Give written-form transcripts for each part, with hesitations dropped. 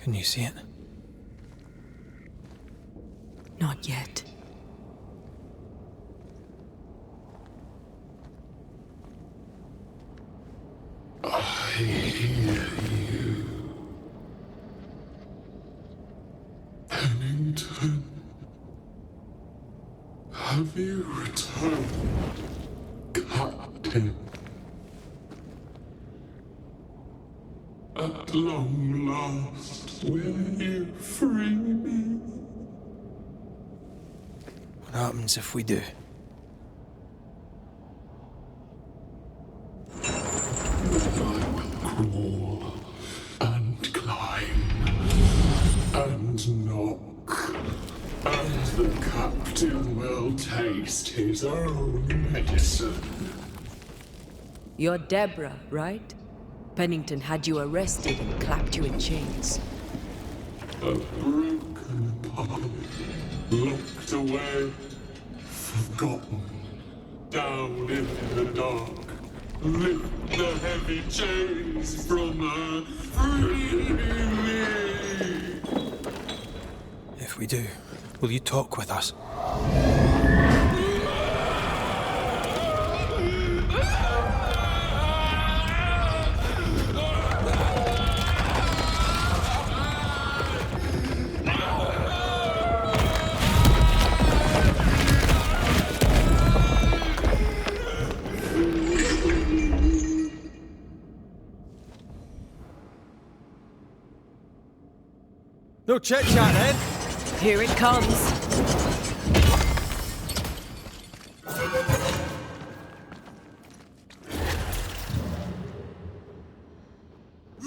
Can you see it? Not yet. I hear you. Pennington. Have you returned, Captain? At long last, will you free me? What happens if we do? Crawl and climb and knock, and the captain will taste his own medicine. You're Deborah, right? Pennington had you arrested and clapped you in chains. A broken part, locked away, forgotten, down in the dark. Lift the heavy chains from her, free me! If we do, will you talk with us? No chit-chat then. Here it comes.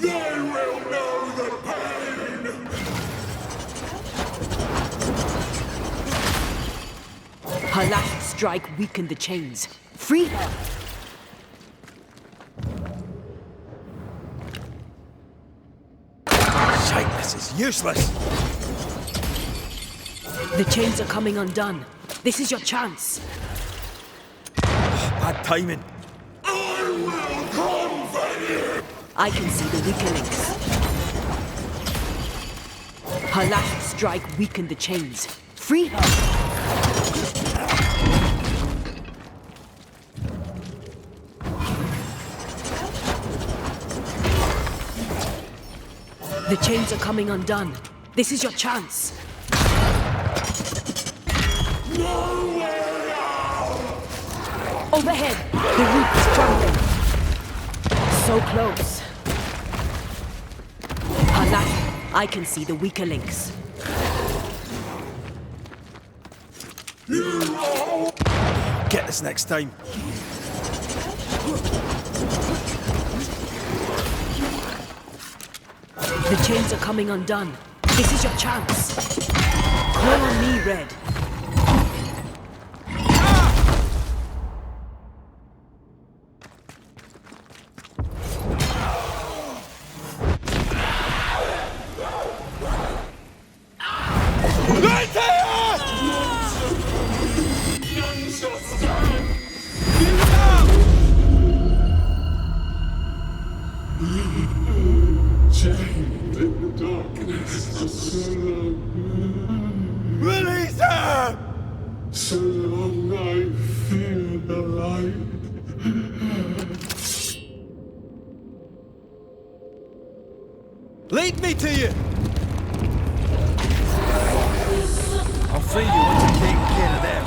They will know the pain! Her last strike weakened the chains. Free her! Shite, this is useless. The chains are coming undone. This is your chance. Bad timing. I will come for you! I can see the weaker links. Her last strike weakened the chains. Free her! The chains are coming undone. This is your chance. No way out! Overhead, the roof is crumbling. So close. Her last, I can see the weaker links. Get this next time. The chains are coming undone. This is your chance. Call on me, Red. Chained in the darkness for so long. Release her! So long I fear the light. Lead me to you! I'll free you once I've taken care of them.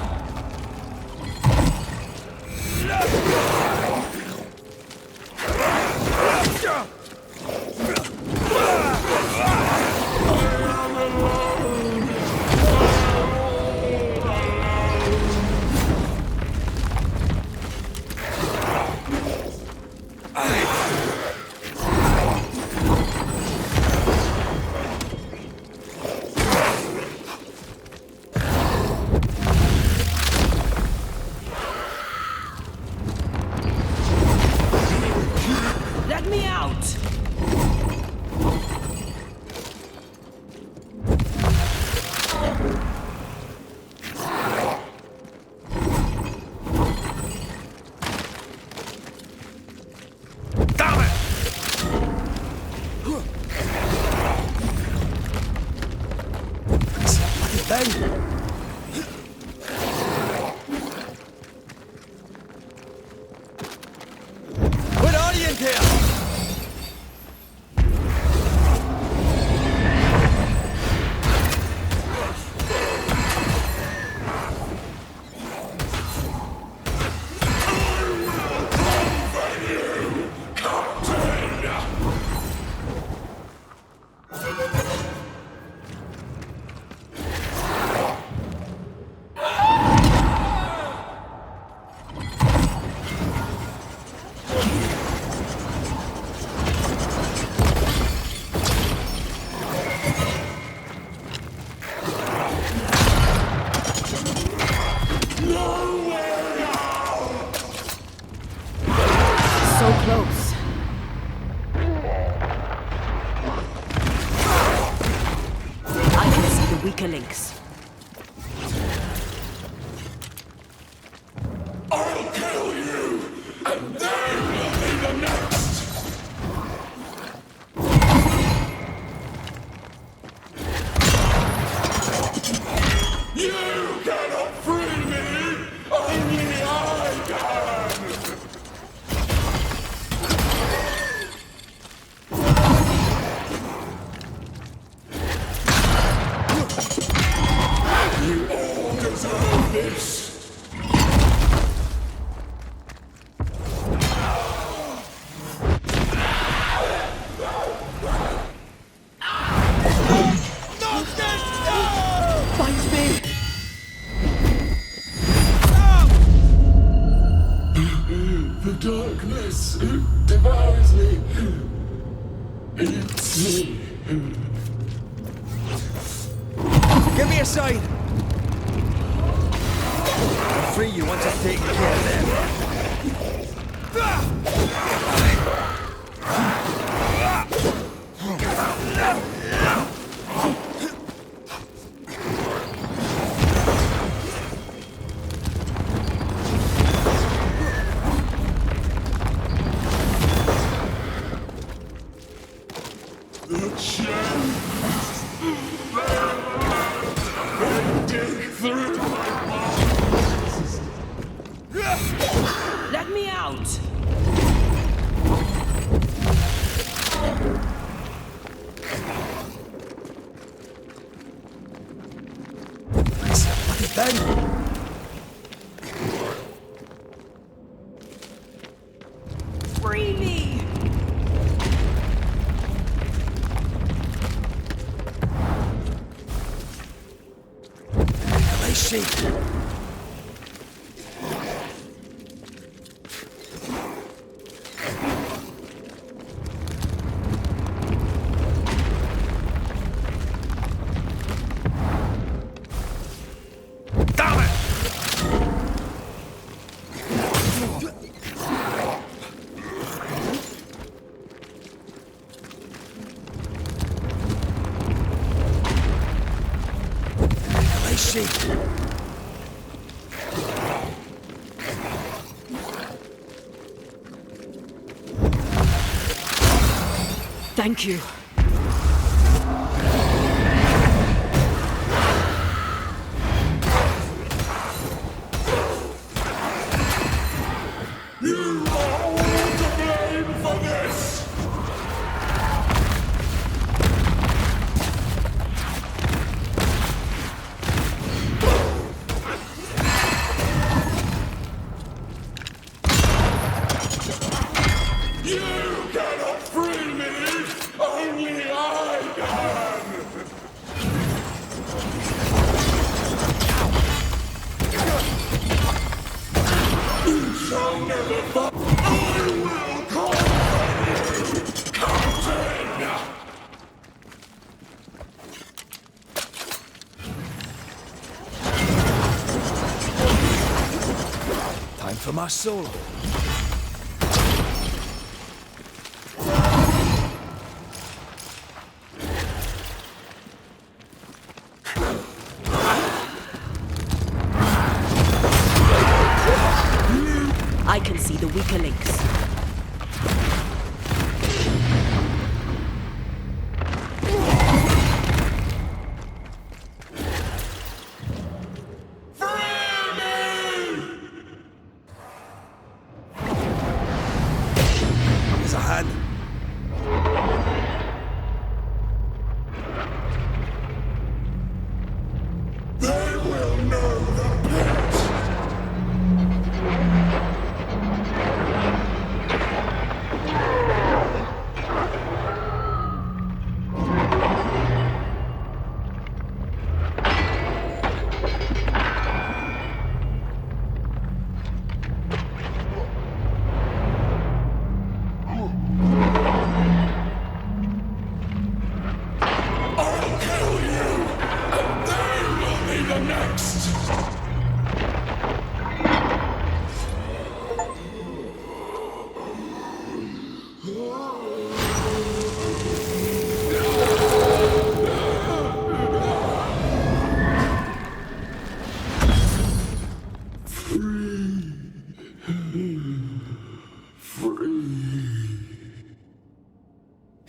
thing. Where are you, Antea? So close. I can see the weaker links. I'll kill you, and they will be the next! You cannot free me! Only I can! You all deserve this! Fight me! The darkness devours me. It's me. Give me a sign. I'll free you once I've taken care of them. The chains. They dig through my bones. Let me out! What is that? Free me! I see. Damn it! I see. Thank you. You are all to blame for this! You cannot free me! Only I can! You shall never fall! I will conquer you! Captain! Time for my solo. I can see the weaker links.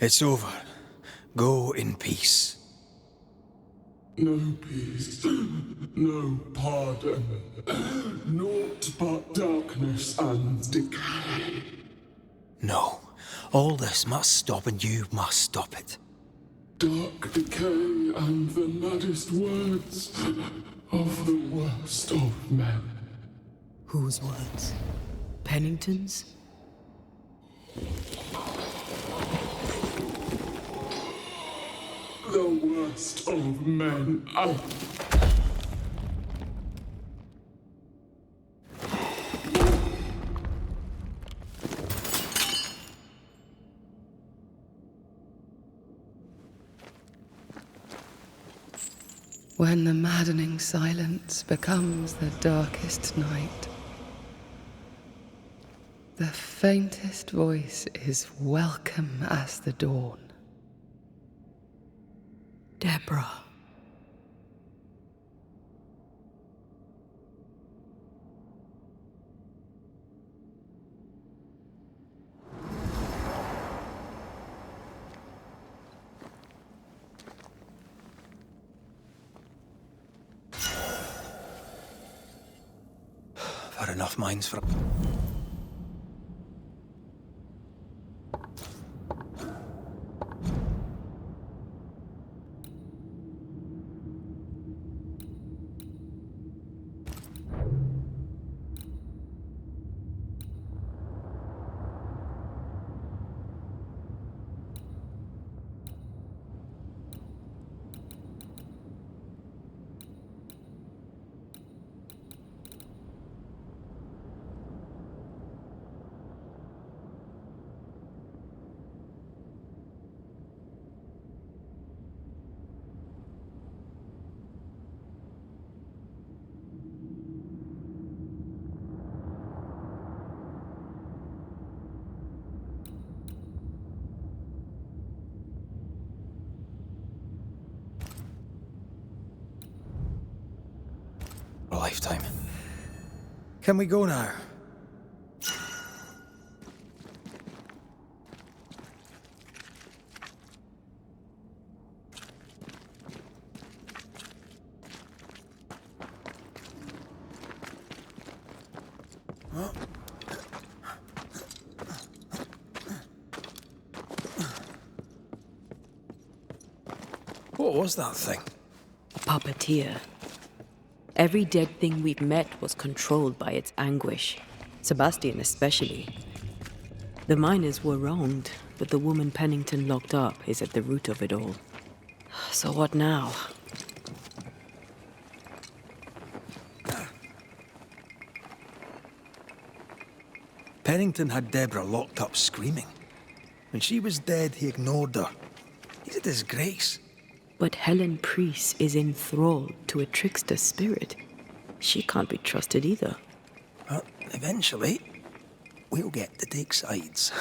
It's over. Go in peace. No peace, no pardon, naught but darkness and decay. No. All this must stop and you must stop it. Dark decay and the maddest words of the worst of men. Whose words? Pennington's? The worst of men. When the maddening silence becomes the darkest night, the faintest voice is welcome as the dawn. Deborah. I've had enough minds for... a lifetime. Can we go now? What was that thing? A puppeteer. Every dead thing we've met was controlled by its anguish. Sebastian especially. The miners were wronged, but the woman Pennington locked up is at the root of it all. So what now? Pennington had Deborah locked up screaming. When she was dead, he ignored her. He's a disgrace. But Helen Priest is enthralled to a trickster spirit. She can't be trusted either. But eventually, we'll get to take sides.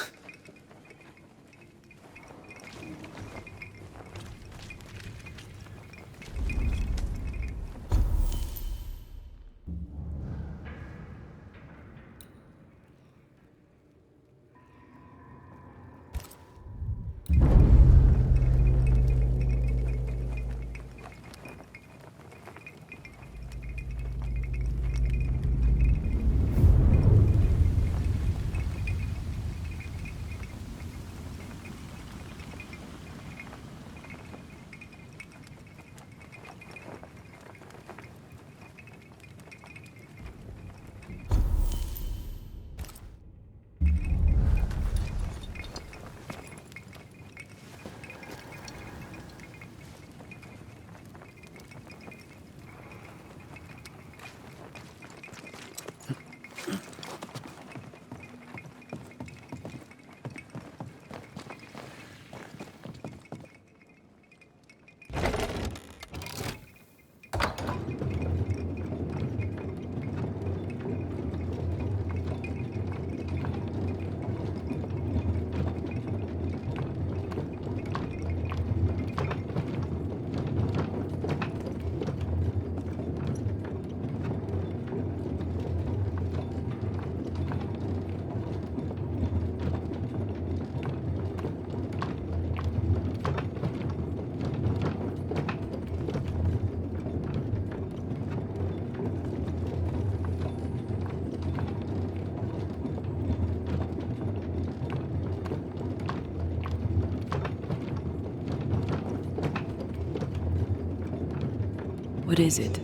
What is it?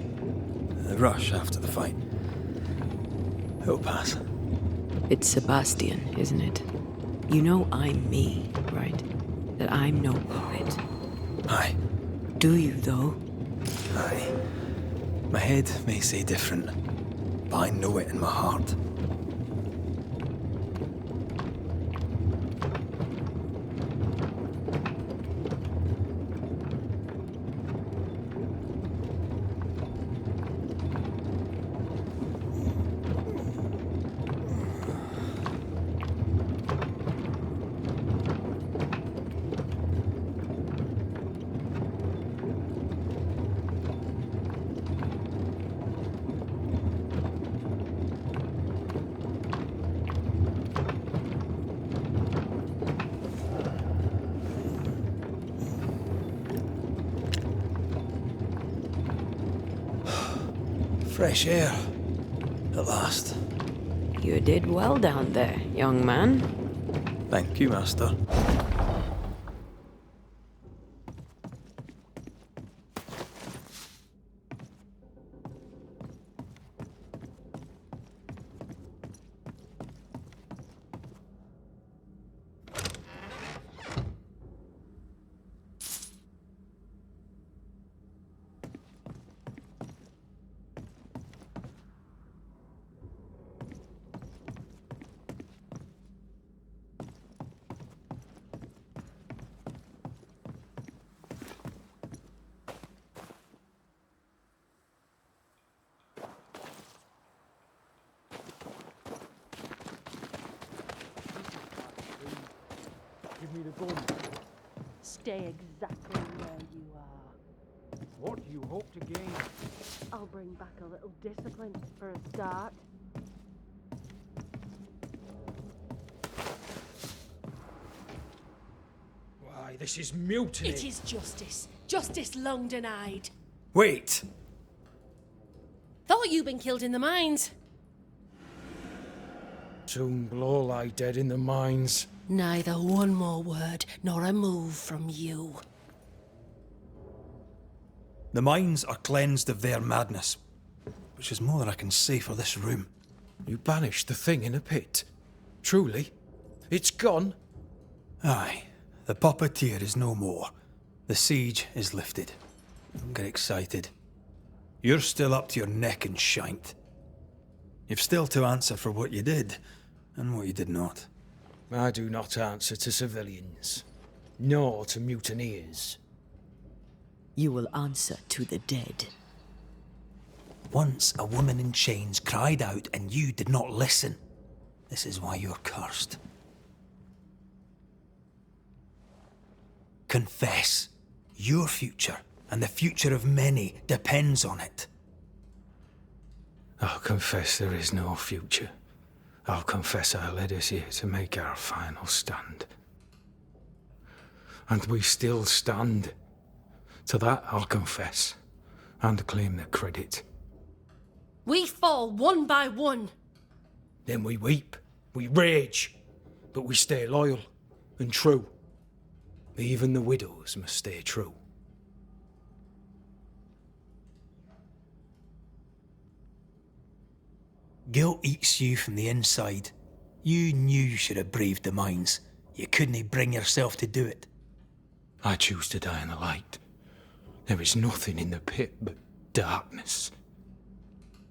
The rush after the fight. It'll pass. It's Sebastian, isn't it? You know I'm me, right? That I'm no poet. Aye, Do you, though? aye. My head may say different, but I know it in my heart. Fresh air. At last. You did well down there, young man. Thank you, Master. Give me the gun. Stay exactly where you are. What do you hope to gain? I'll bring back a little discipline for a start. Why, this is mutiny. It is justice. Justice long denied. Wait! Thought you'd been killed in the mines. Soon will all lie dead in the mines. Neither one more word nor a move from you. The mines are cleansed of their madness, which is more than I can say for this room. You banished the thing in a pit. Truly? It's gone? Aye, the Puppeteer is no more. The siege is lifted. Don't get excited. You're still up to your neck in shite. You've still to answer for what you did, and what you did not. I do not answer to civilians, nor to mutineers. You will answer to the dead. Once a woman in chains cried out and you did not listen. This is why you're cursed. Confess. Your future, and the future of many, depends on it. I'll confess there is no future. I'll confess I led us here to make our final stand. And we still stand. To that I'll confess, and claim the credit. We fall one by one. Then we weep, we rage, but we stay loyal and true. Even the widows must stay true. Guilt eats you from the inside. You knew you should have braved the mines. You couldn't bring yourself to do it. I choose to die in the light. There is nothing in the pit but darkness.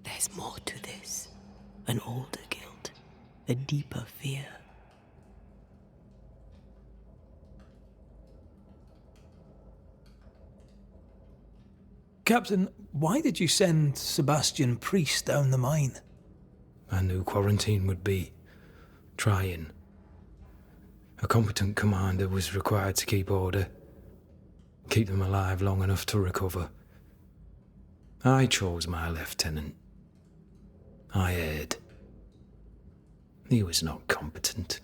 There's more to this. An older guilt. A deeper fear. Captain, why did you send Sebastian Priest down the mine? I knew quarantine would be trying. A competent commander was required to keep order, keep them alive long enough to recover. I chose my lieutenant. I erred. He was not competent.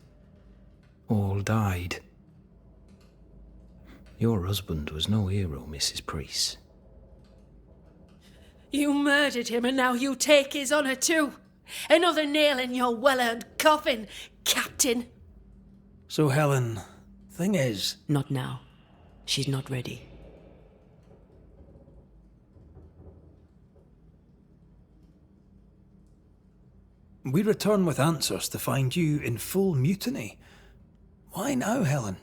All died. Your husband was no hero, Mrs. Priest. You murdered him and now you take his honour too. Another nail in your well-earned coffin, Captain. So, Helen, thing is... Not now. She's not ready. We return with answers to find you in full mutiny. Why now, Helen?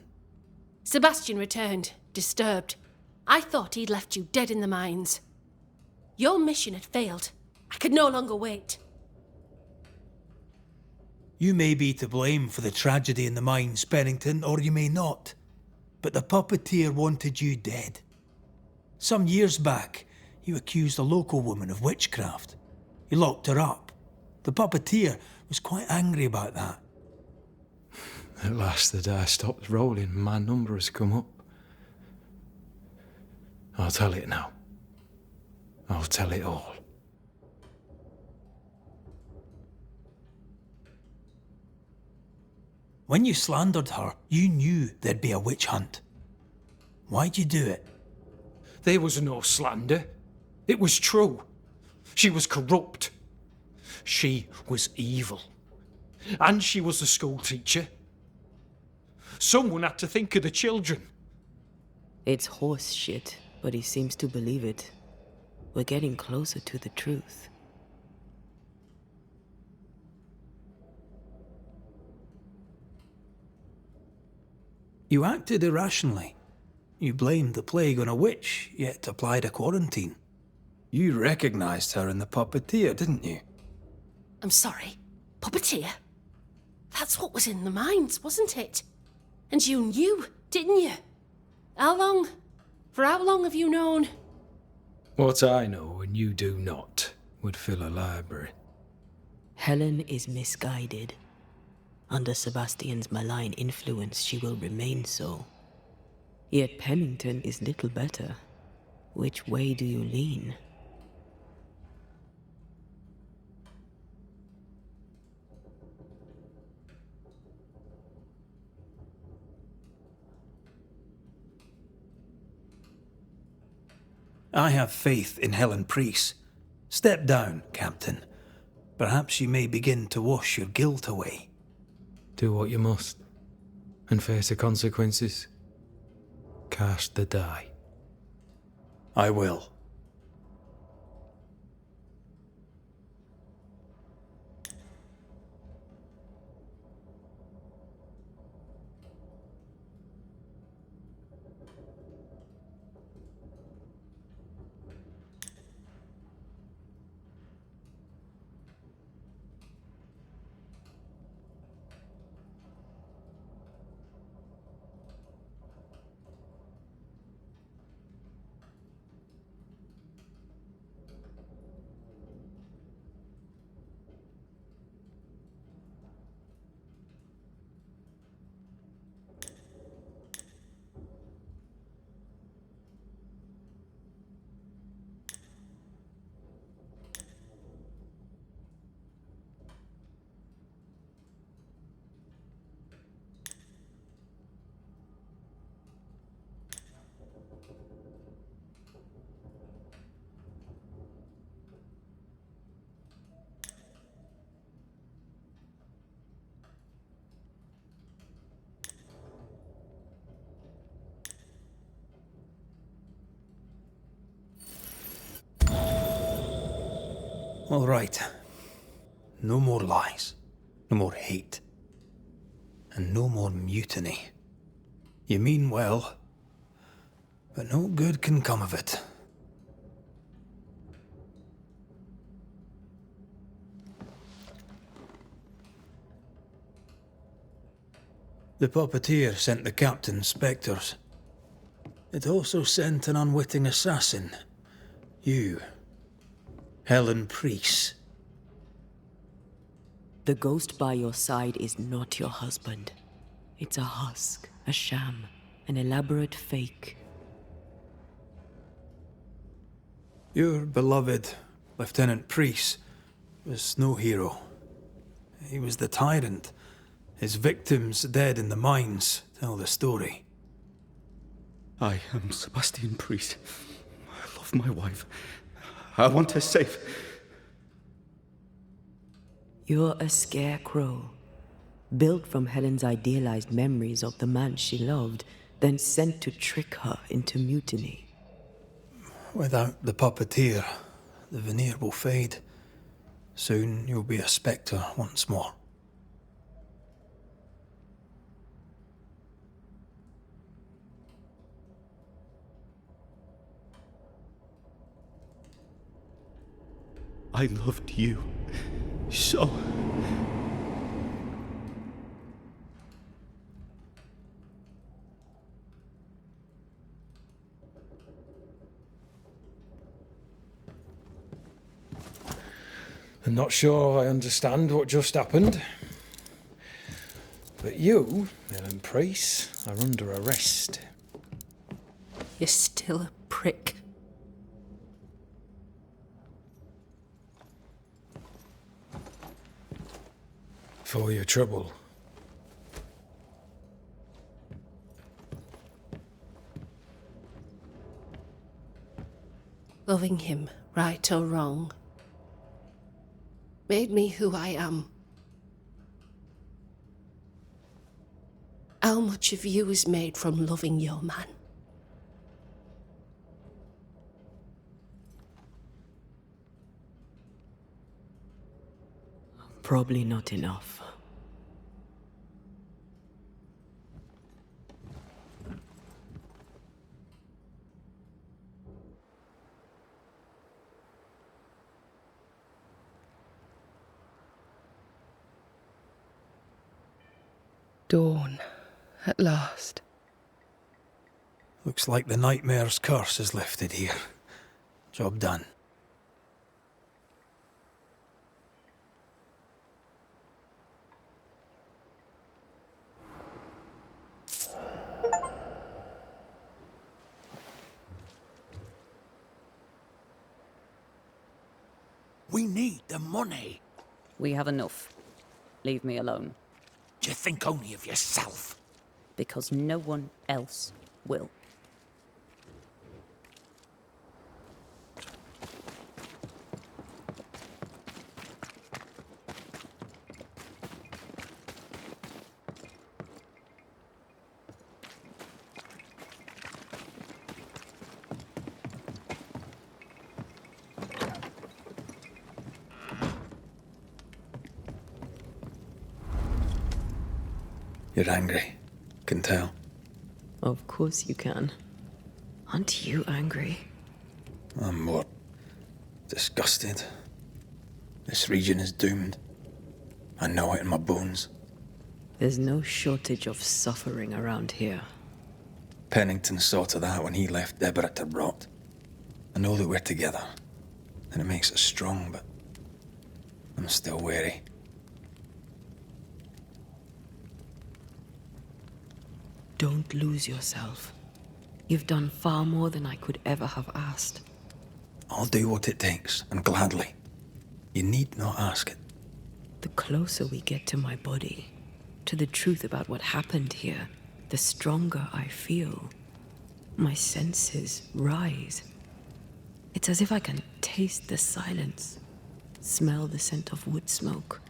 Sebastian returned, disturbed. I thought he'd left you dead in the mines. Your mission had failed. I could no longer wait. You may be to blame for the tragedy in the mines, Pennington, or you may not. But the puppeteer wanted you dead. Some years back, you accused a local woman of witchcraft. You locked her up. The puppeteer was quite angry about that. At last the die stopped rolling and my number has come up. I'll tell it now. I'll tell it all. When you slandered her, you knew there'd be a witch hunt. Why'd you do it? There was no slander. It was true. She was corrupt. She was evil. And she was a school teacher. Someone had to think of the children. It's horse shit, but he seems to believe it. We're getting closer to the truth. You acted irrationally. You blamed the plague on a witch, yet applied a quarantine. You recognized her in the puppeteer, didn't you? I'm sorry. Puppeteer? That's what was in the mines, wasn't it? And you knew, didn't you? For how long have you known? What I know and you do not would fill a library. Helen is misguided. Under Sebastian's malign influence, she will remain so. Yet Pennington is little better. Which way do you lean? I have faith in Helen Priest. Step down, Captain. Perhaps you may begin to wash your guilt away. Do what you must, and face the consequences. Cast the die. I will. All right. No more lies. No more hate. And no more mutiny. You mean well, but no good can come of it. The puppeteer sent the captain spectres. It also sent an unwitting assassin. You. Helen Priest. The ghost by your side is not your husband. It's a husk, a sham, an elaborate fake. Your beloved Lieutenant Priest was no hero. He was the tyrant. His victims dead in the mines tell the story. I am Sebastian Priest. I love my wife. I want her safe. You're a scarecrow, built from Helen's idealized memories of the man she loved, then sent to trick her into mutiny. Without the puppeteer, the veneer will fade. Soon you'll be a spectre once more. I loved you so. I'm not sure I understand what just happened. But you, Ellen Priest, are under arrest. You're still a prick. For your trouble. Loving him, right or wrong, made me who I am. How much of you is made from loving your man? Probably not enough. Dawn, at last. Looks like the nightmare's curse is lifted here. Job done. We need the money. We have enough. Leave me alone. Do you think only of yourself? Because no one else will. You're angry. Can tell. Of course you can. Aren't you angry? I'm more disgusted. This region is doomed. I know it in my bones. There's no shortage of suffering around here. Pennington saw to that when he left Deborah to rot. I know that we're together, and it makes us strong, but I'm still wary. Don't lose yourself. You've done far more than I could ever have asked. I'll do what it takes, and gladly. You need not ask it. The closer we get to my body, to the truth about what happened here, the stronger I feel. My senses rise. It's as if I can taste the silence, smell the scent of wood smoke,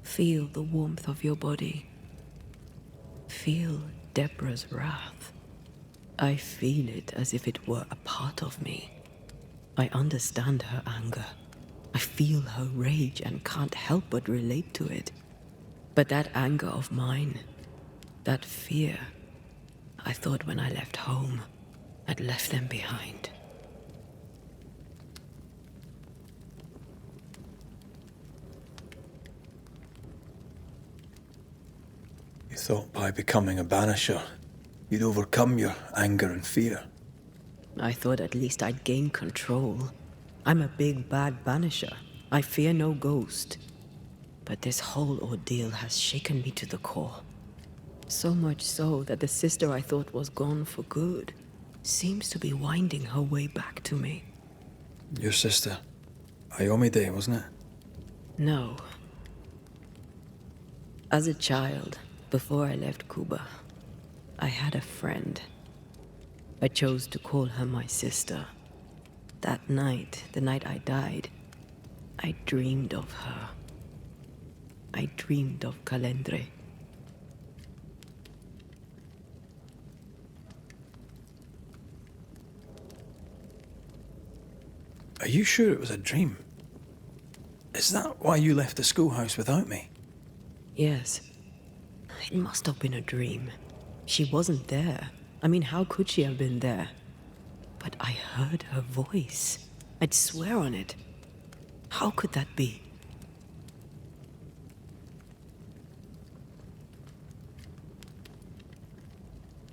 feel the warmth of your body, feel Deborah's wrath. I feel it as if it were a part of me. I understand her anger. I feel her rage and can't help but relate to it. But that anger of mine, that fear, I thought when I left home, I'd left them behind. You thought by becoming a banisher, you'd overcome your anger and fear. I thought at least I'd gain control. I'm a big bad banisher. I fear no ghost. But this whole ordeal has shaken me to the core. So much so that the sister I thought was gone for good seems to be winding her way back to me. Your sister, Iomide, wasn't it? No. As a child, before I left Cuba, I had a friend. I chose to call her my sister. That night, the night I died, I dreamed of her. I dreamed of Calendre. Are you sure it was a dream? Is that why you left the schoolhouse without me? Yes. It must have been a dream. She wasn't there. I mean, how could she have been there? But I heard her voice. I'd swear on it. How could that be?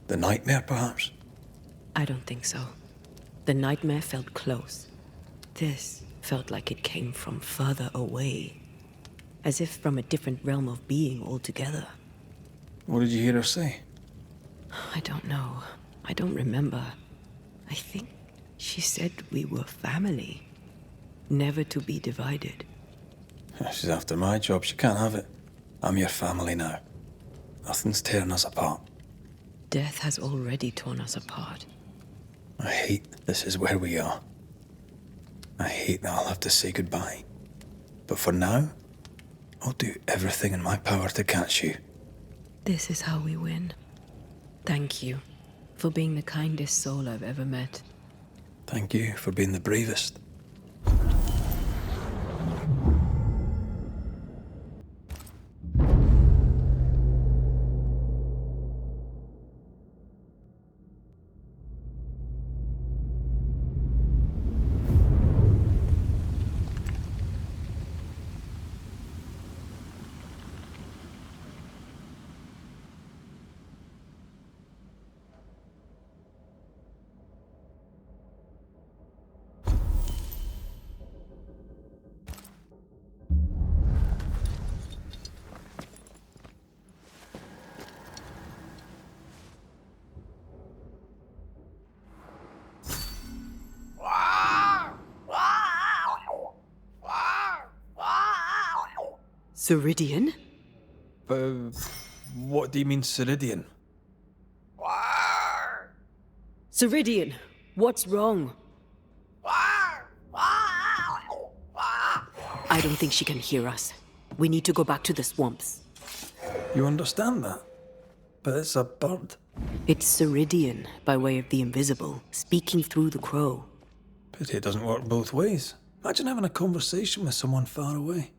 The nightmare, perhaps? I don't think so. The nightmare felt close. This felt like it came from further away. As if from a different realm of being altogether. What did you hear her say? I don't know. I don't remember. I think she said we were family. Never to be divided. She's after my job. She can't have it. I'm your family now. Nothing's tearing us apart. Death has already torn us apart. I hate this is where we are. I hate that I'll have to say goodbye. But for now, I'll do everything in my power to catch you. This is how we win. Thank you for being the kindest soul I've ever met. Thank you for being the bravest. Ceridian? What do you mean, Ceridian? Ceridian, what's wrong? I don't think she can hear us. We need to go back to the swamps. You understand that? But it's a bird. It's Ceridian, by way of the invisible, speaking through the crow. Pity it doesn't work both ways. Imagine having a conversation with someone far away.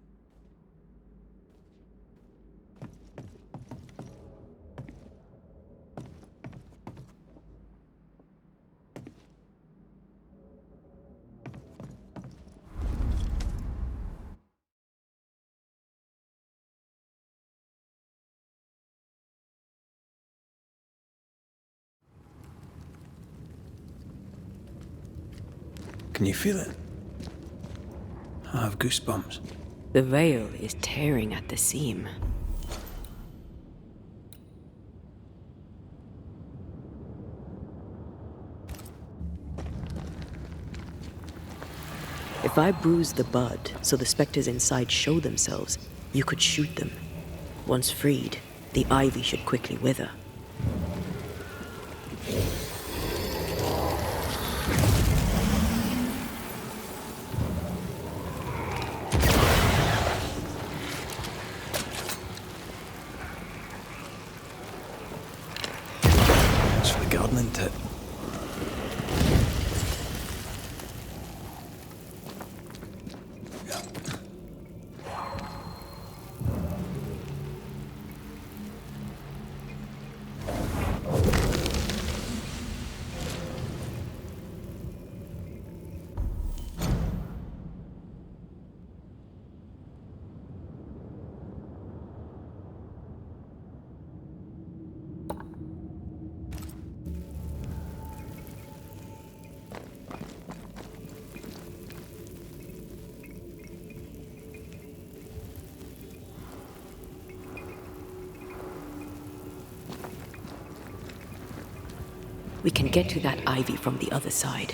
Can you feel it? I have goosebumps. The veil is tearing at the seam. If I bruise the bud so the specters inside show themselves, you could shoot them. Once freed, the ivy should quickly wither. It's for the gardening tip. We can get to that ivy from the other side.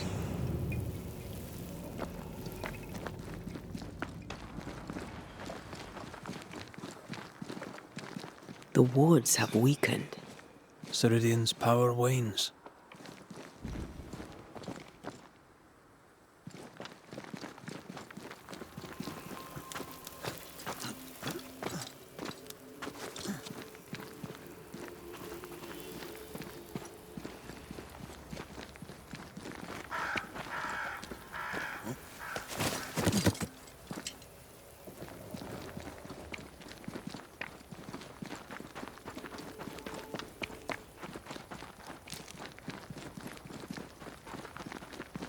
The wards have weakened. Ceridian's power wanes.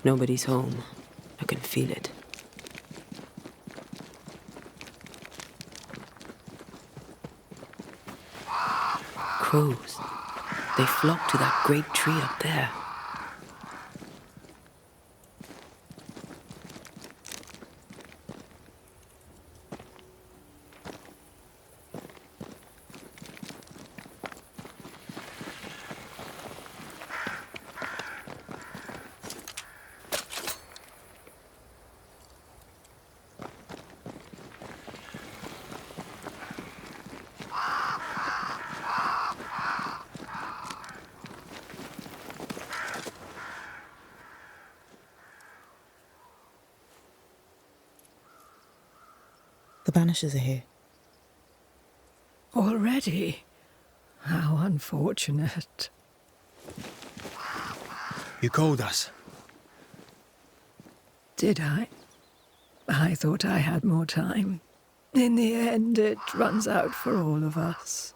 Nobody's home. I can feel it. Crows. They flock to that great tree up there. The Banishers are here. Already? How unfortunate. You called us. Did I? I thought I had more time. In the end, it runs out for all of us.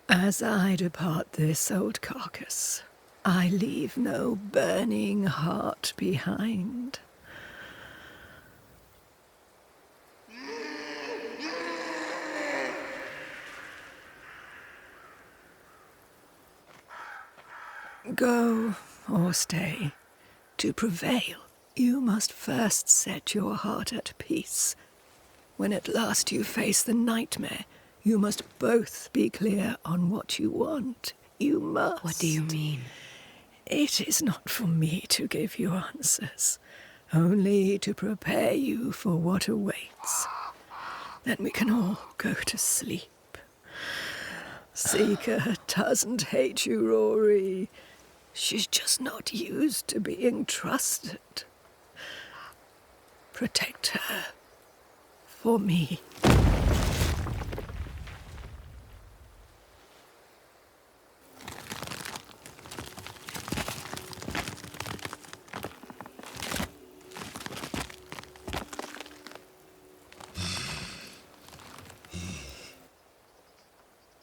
As I depart this old carcass, I leave no burning heart behind. Go or stay. To prevail, you must first set your heart at peace. When at last you face the nightmare, you must both be clear on what you want. You must. What do you mean? It is not for me to give you answers, only to prepare you for what awaits. Then we can all go to sleep. Seeker doesn't hate you, Rory. She's just not used to being trusted. Protect her. For me.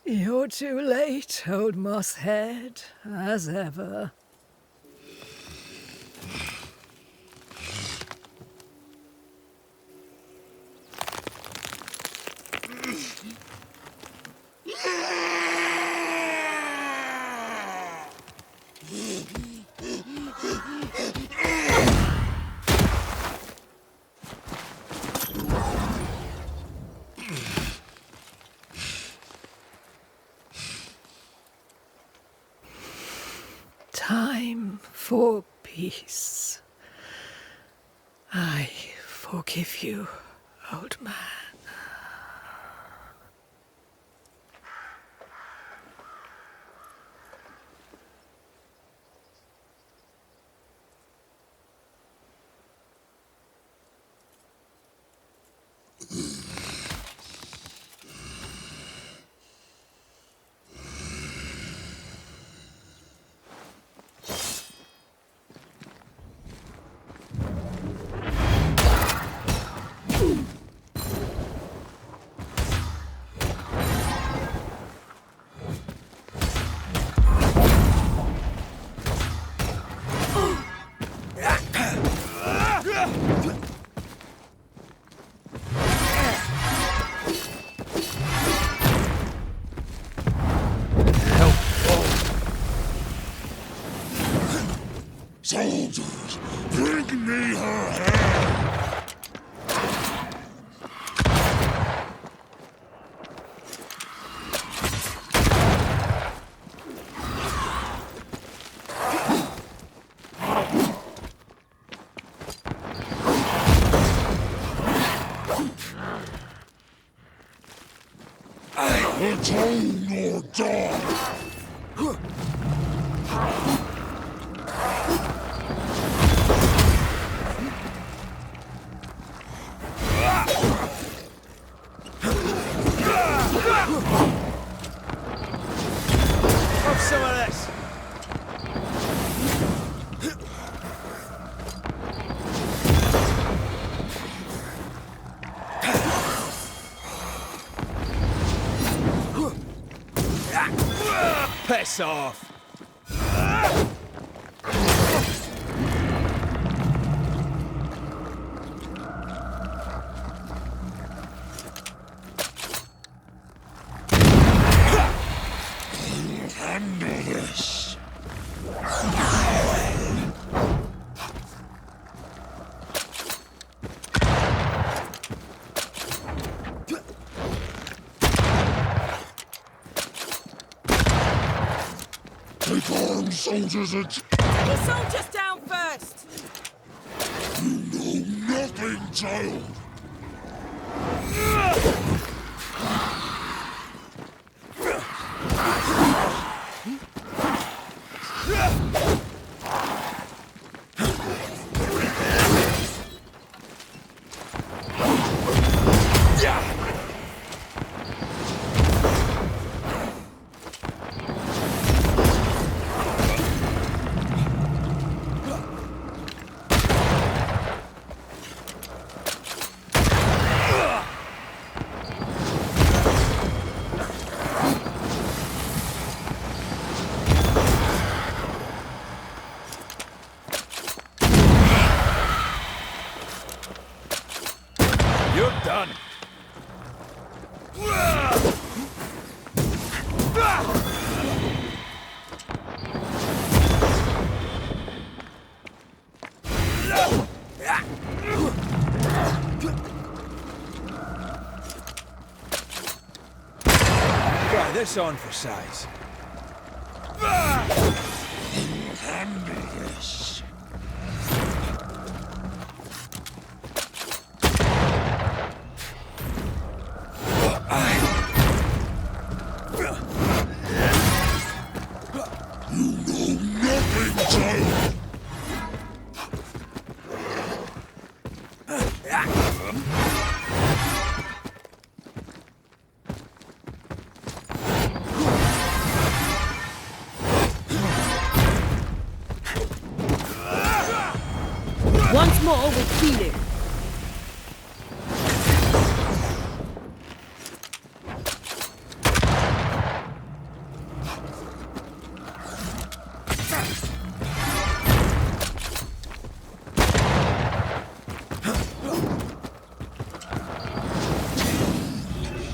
You're too late, old mosshead, as ever. Time for peace. I forgive you, old man. Soldiers, bring me her hair! Atone or die! Have some of this. Piss off! Handle this. Take armed soldiers at... Take your soldiers down first! You know nothing, child! You're done. Try this on for size. Handle this. You know nothing, child! Once more with feeling.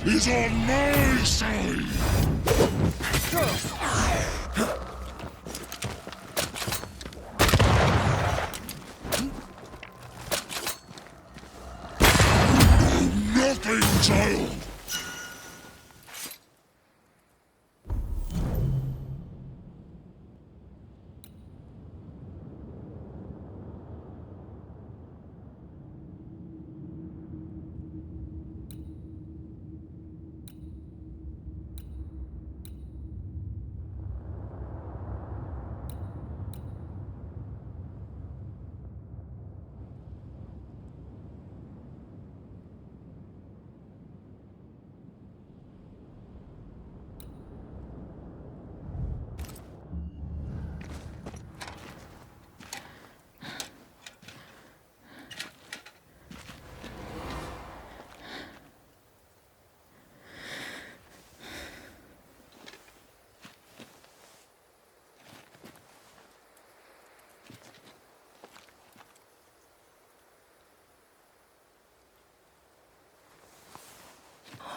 He's on my side! Nothing, child!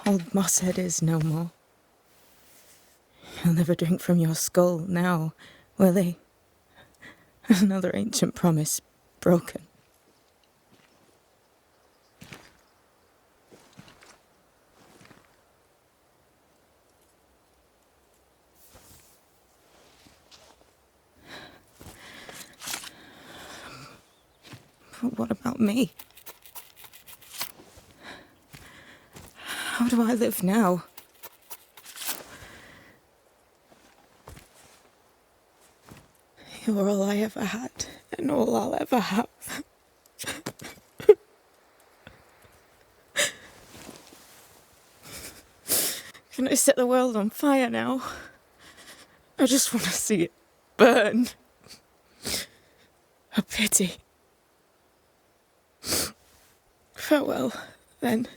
Old Mosshead is no more. He'll never drink from your skull now, will he? Another ancient promise broken. But what about me? How do I live now? You're all I ever had, and all I'll ever have. Can I set the world on fire now? I just want to see it burn. A pity. Farewell, then.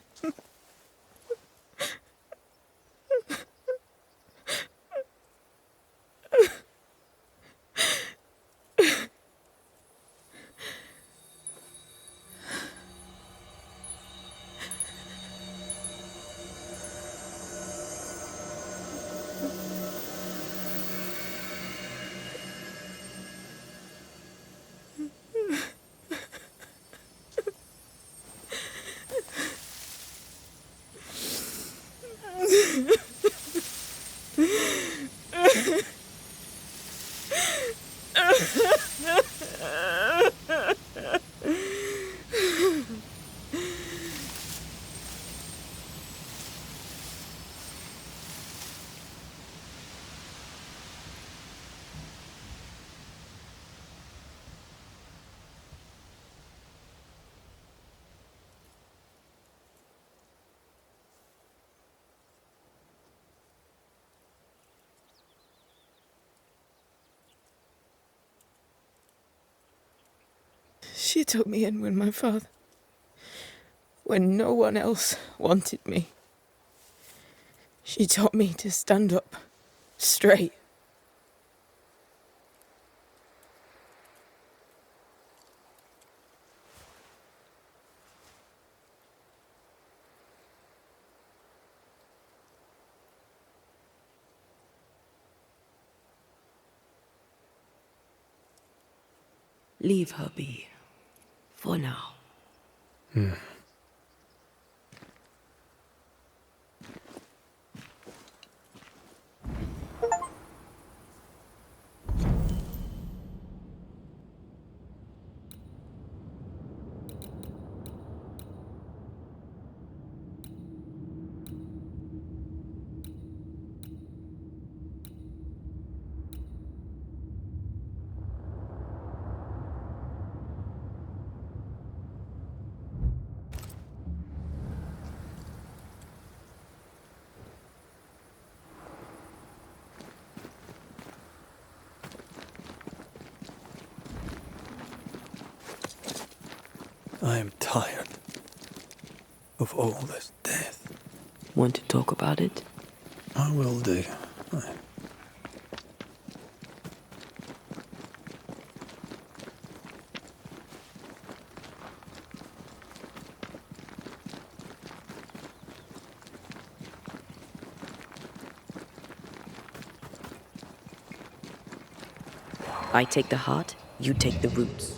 She took me in when my father... when no one else wanted me. She taught me to stand up straight. Leave her be. For now. I am tired of all this death. Want to talk about it? I will do. I take the heart, you take the roots.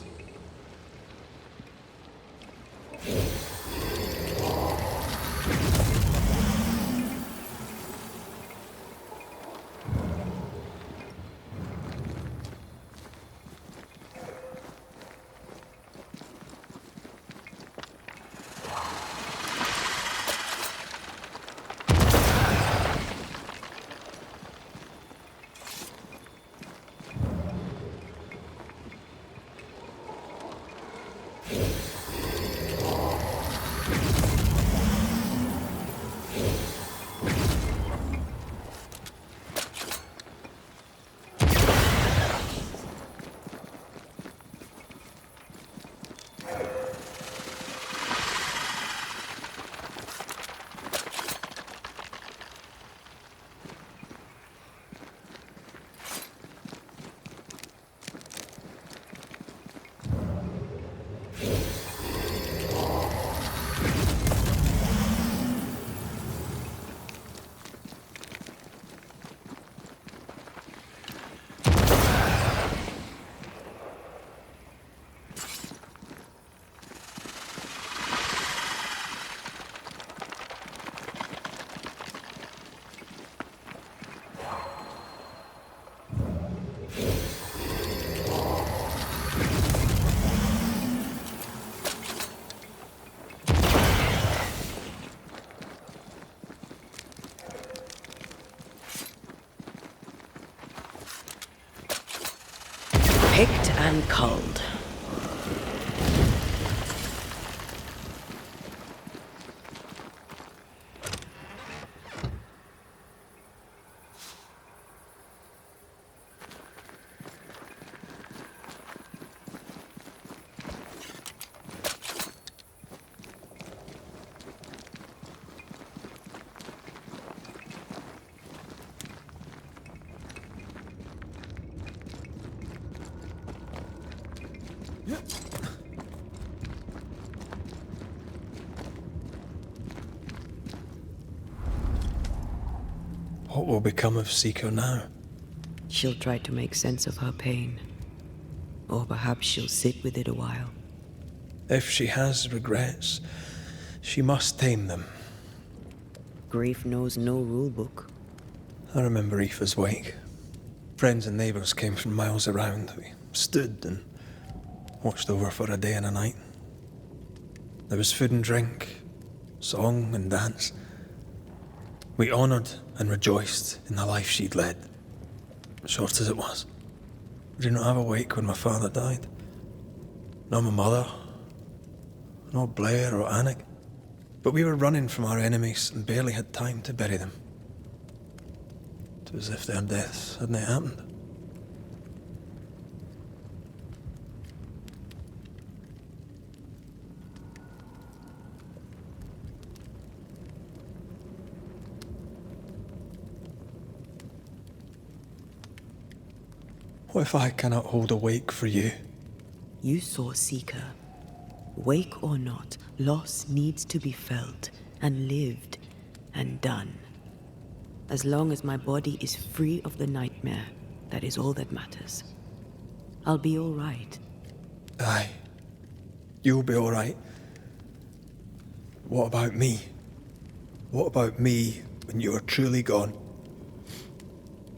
Picked and culled. What will become of Seeker now? She'll try to make sense of her pain. Or perhaps she'll sit with it a while. If she has regrets, she must tame them. Grief knows no rule book. I remember Aoife's wake. Friends and neighbours came from miles around. We stood and watched over for a day and a night. There was food and drink, song and dance. We honoured and rejoiced in the life she'd led, short as it was. I did not have a wake when my father died. Nor my mother, nor Blair or Anik. But we were running from our enemies and barely had time to bury them. It was as if their deaths hadn't happened. What if I cannot hold a wake for you? You saw Seeker. Wake or not, loss needs to be felt and lived and done. As long as my body is free of the nightmare, that is all that matters. I'll be all right. Aye. You'll be all right. What about me? What about me when you are truly gone?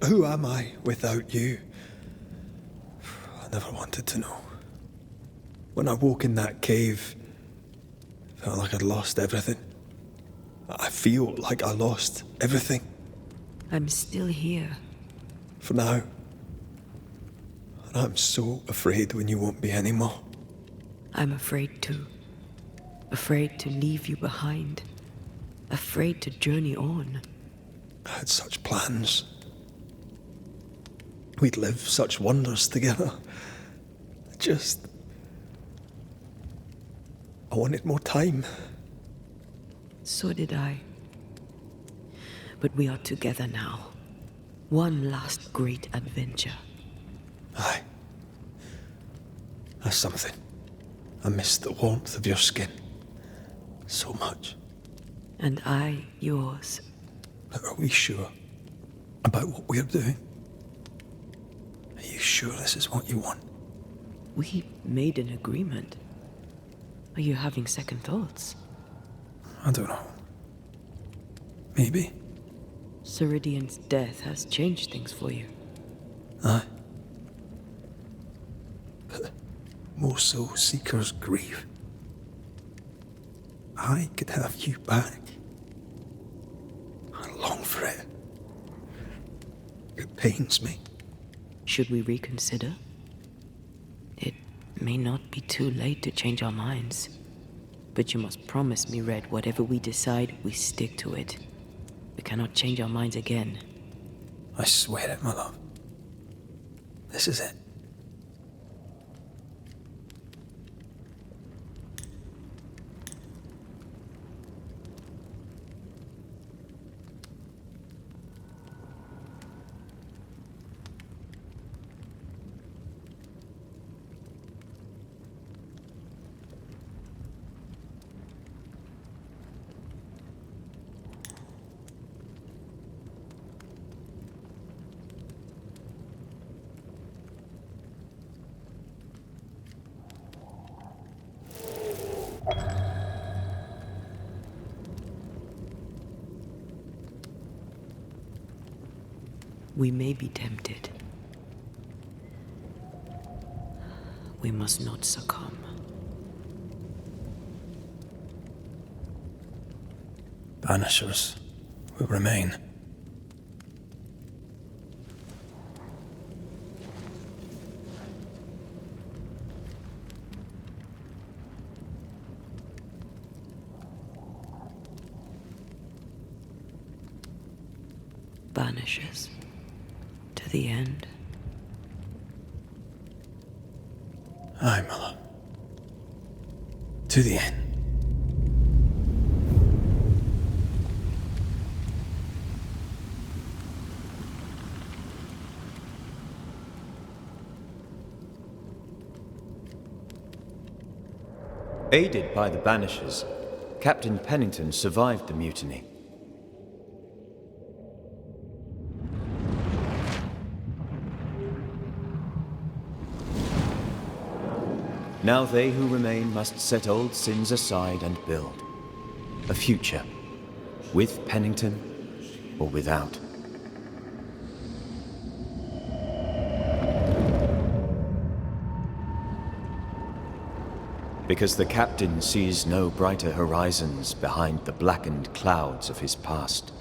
Who am I without you? I never wanted to know. When I woke in that cave, I felt like I'd lost everything. I feel like I lost everything. I'm still here. For now. And I'm so afraid when you won't be anymore. I'm afraid too. Afraid to leave you behind. Afraid to journey on. I had such plans. We'd live such wonders together. I wanted more time. So did I. But we are together now. One last great adventure. Aye. That's something. I miss the warmth of your skin. So much. And I yours. But are we sure about what we're doing? Are you sure this is what you want? We made an agreement. Are you having second thoughts? I don't know. Maybe. Ceridian's death has changed things for you. Aye. But more so Seeker's grief. I could have you back. I long for it. It pains me. Should we reconsider? It may not be too late to change our minds. But you must promise me, Red, whatever we decide, we stick to it. We cannot change our minds again. I swear it, my love. This is it. We may be tempted. We must not succumb. Banishers will remain. Banishers. To the end. Aye, my love. To the end. Aided by the Banishers, Captain Pennington survived the mutiny. Now they who remain must set old sins aside and build a future, with Pennington or without. Because the captain sees no brighter horizons behind the blackened clouds of his past.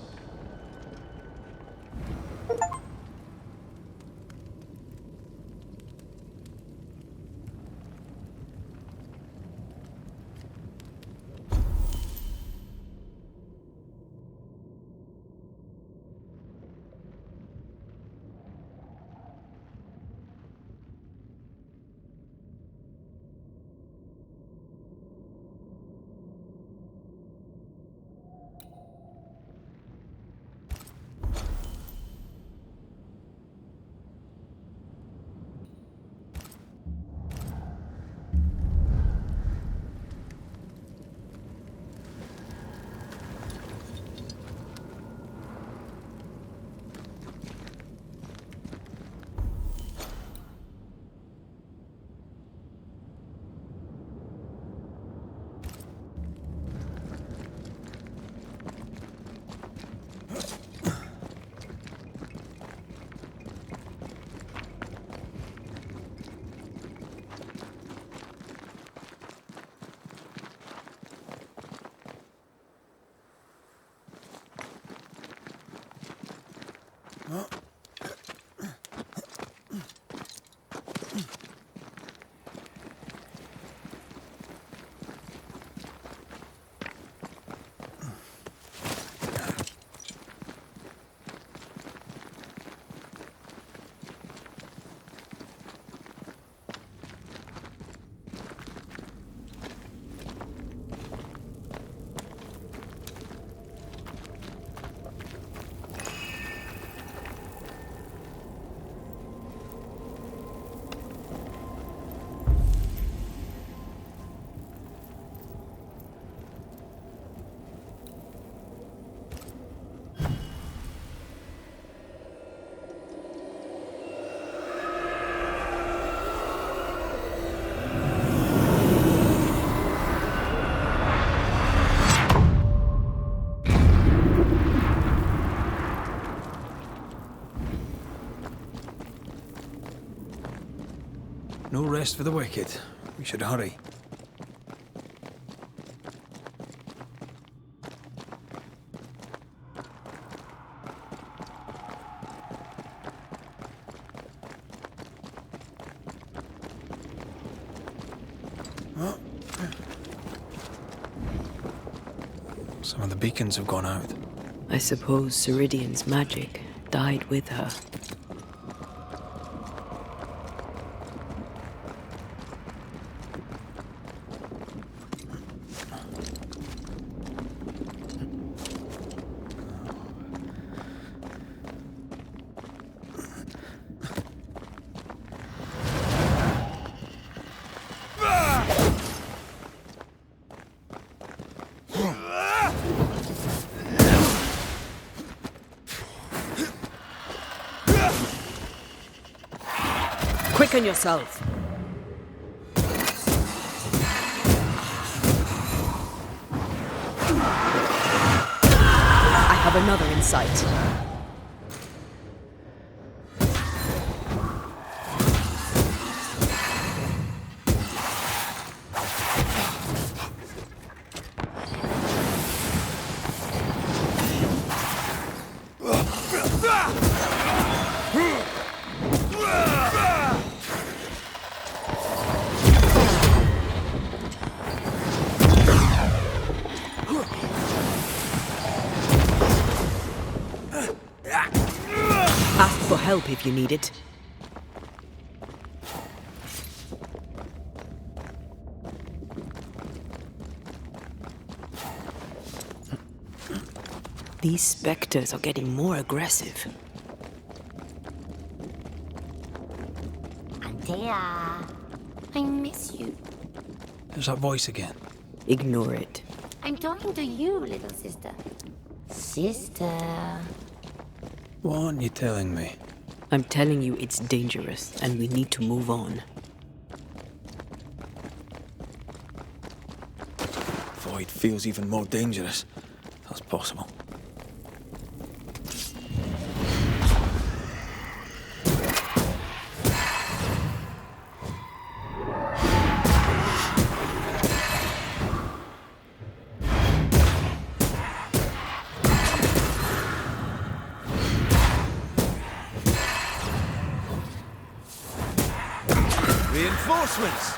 No rest for the wicked. We should hurry. Some of the beacons have gone out. I suppose Ceridian's magic died with her. Quicken yourself. I have another in sight. Ask for help if you need it. These specters are getting more aggressive. Antea, I miss you. There's that voice again. Ignore it. I'm talking to you, little sister. Sister. What aren't you telling me? I'm telling you it's dangerous, and we need to move on. Void feels even more dangerous. That's possible. Reinforcements!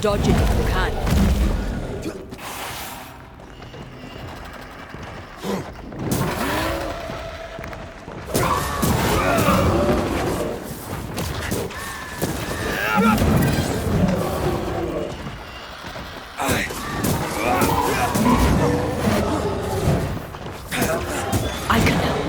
Dodge it if you can. I can help.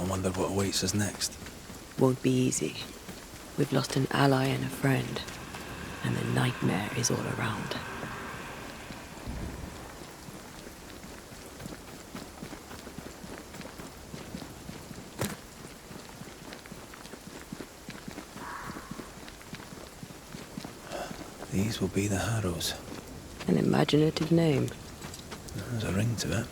wonder what awaits us next. Won't be easy. We've lost an ally and a friend, and the nightmare is all around. These will be the Harrows. An imaginative name. There's a ring to it.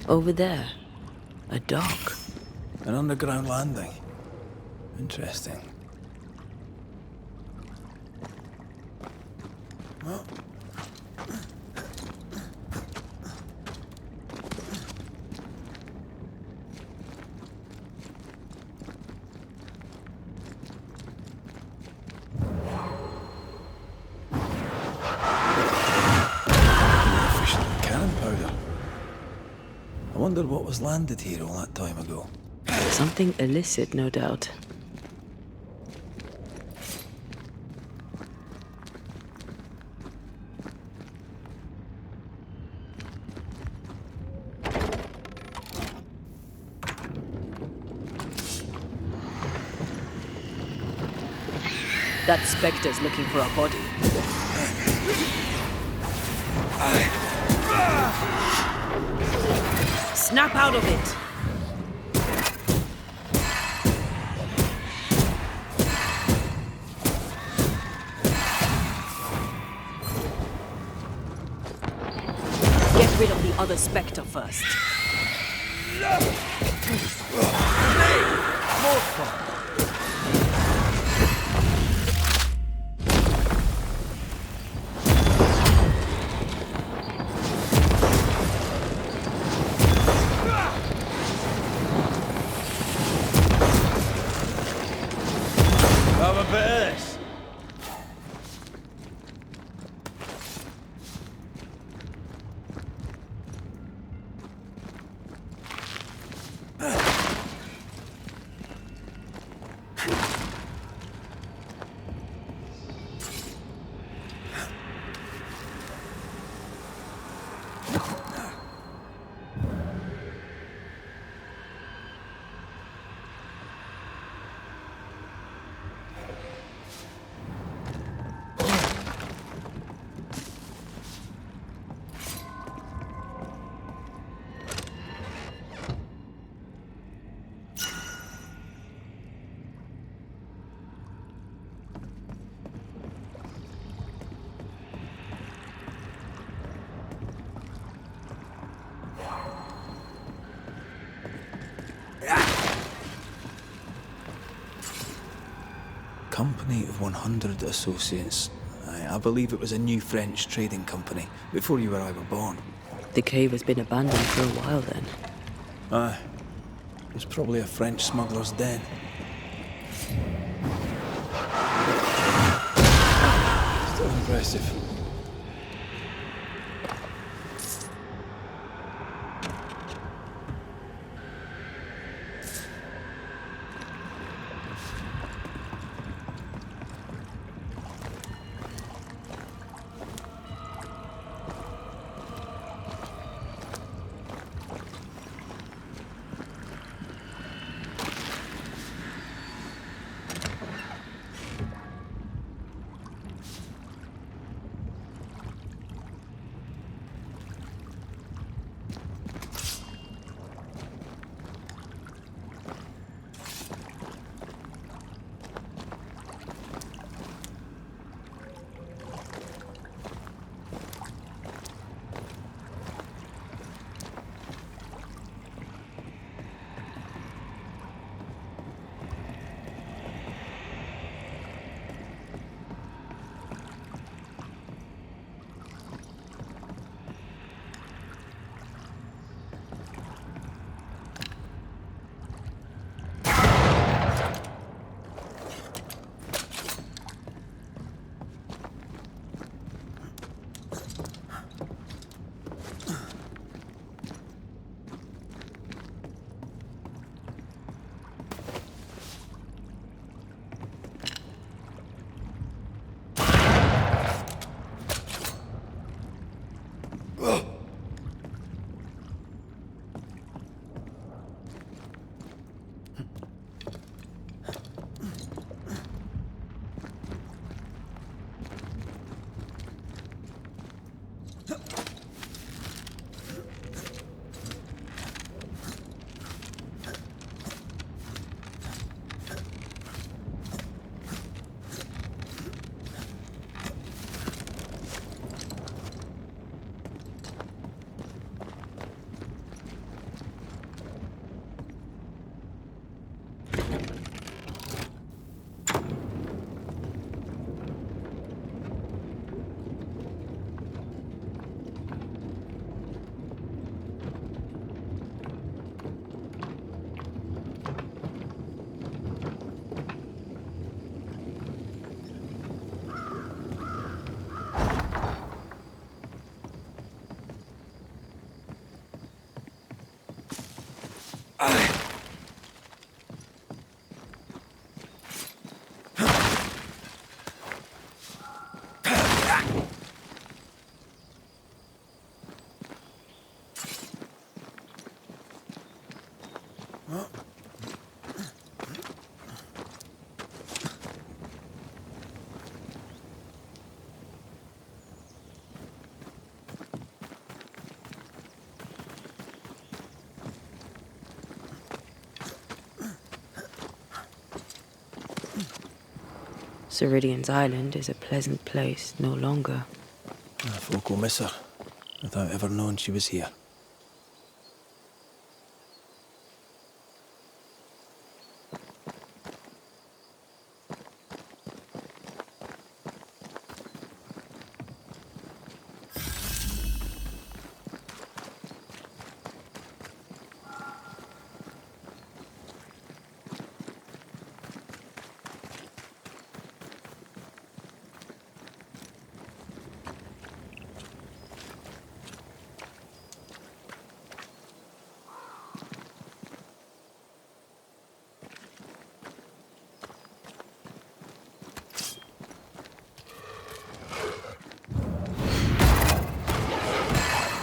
Over there, a dock. An underground landing. Interesting. Well, I wondered what was landed here all that time ago. Something illicit, no doubt. That Spectre's looking for a body. Snap out of it! Get rid of the other Spectre first. More fun. Have a bit of this. company of 100 associates. I believe it was a new French trading company, before you or I were born. The cave has been abandoned for a while then. Aye. It was probably a French smuggler's den. Still impressive. Ceridian's island is a pleasant place no longer. Folk will miss her, without ever knowing she was here.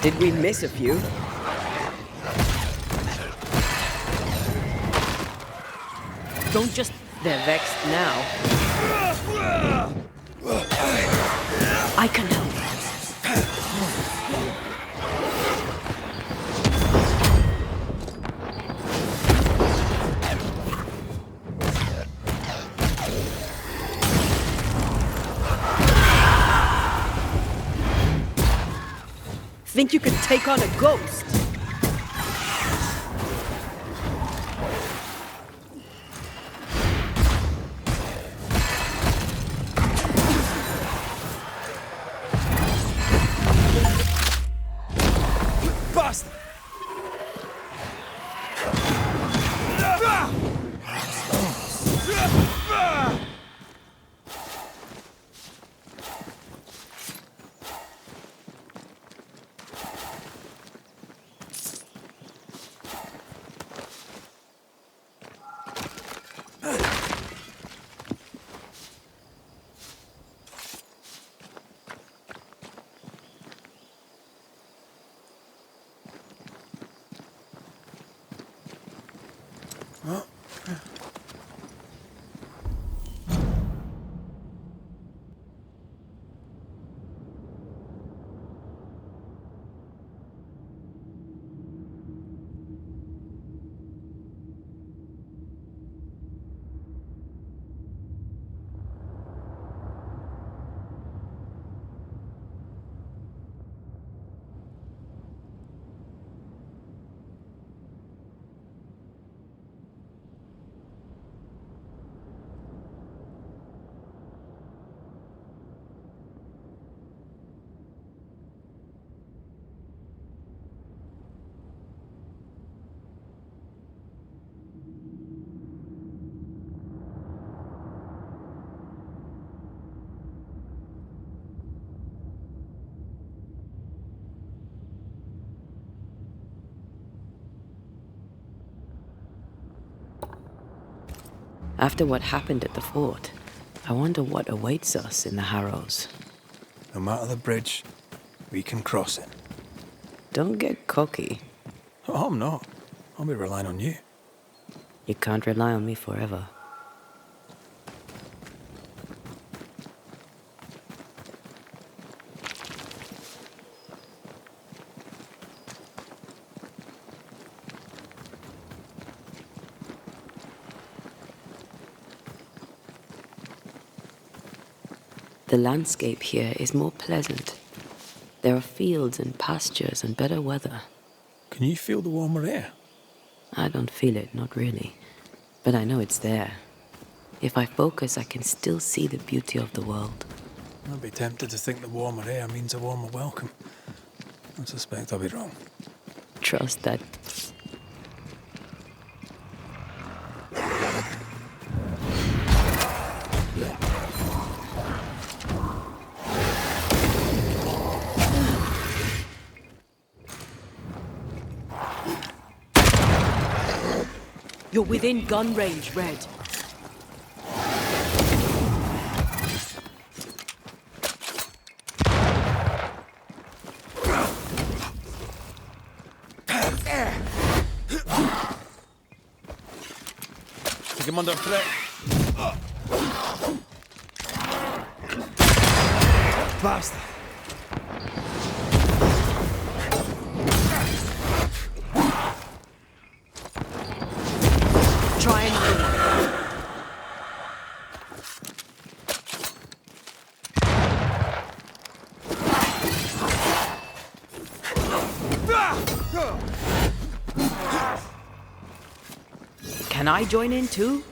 Did we miss a few? Don't just... They're vexed now. I can help. Think you could take on a ghost? Bastard! After what happened at the fort, I wonder what awaits us in the Harrows. No matter the bridge, we can cross it. Don't get cocky. Oh, I'm not. I'll be relying on you. You can't rely on me forever. The landscape here is more pleasant. There are fields and pastures and better weather. Can you feel the warmer air? I don't feel it, not really. But I know it's there. If I focus, I can still see the beauty of the world. I'd be tempted to think the warmer air means a warmer welcome. I suspect I'll be wrong. Trust that. You're within gun range, Red. Take him under threat. Bastard. Try another one. Can I join in too?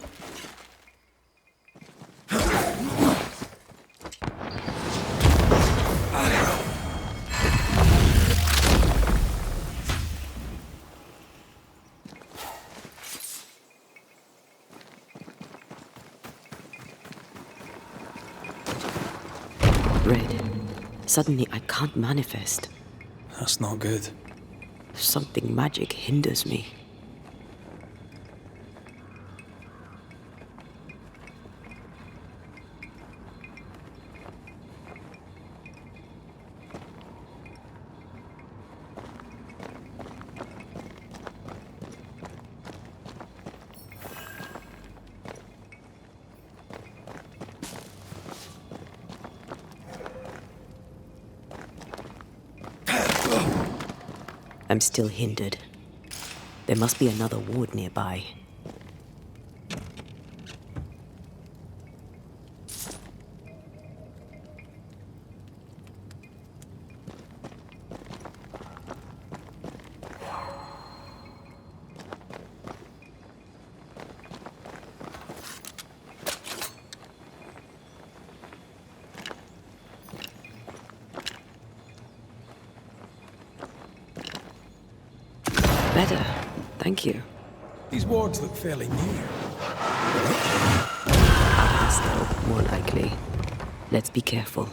Red, suddenly I can't manifest. That's not good. Something magic hinders me. I'm still hindered. There must be another ward nearby. better. Thank you. These wards look fairly new. Still, more likely. Let's be careful.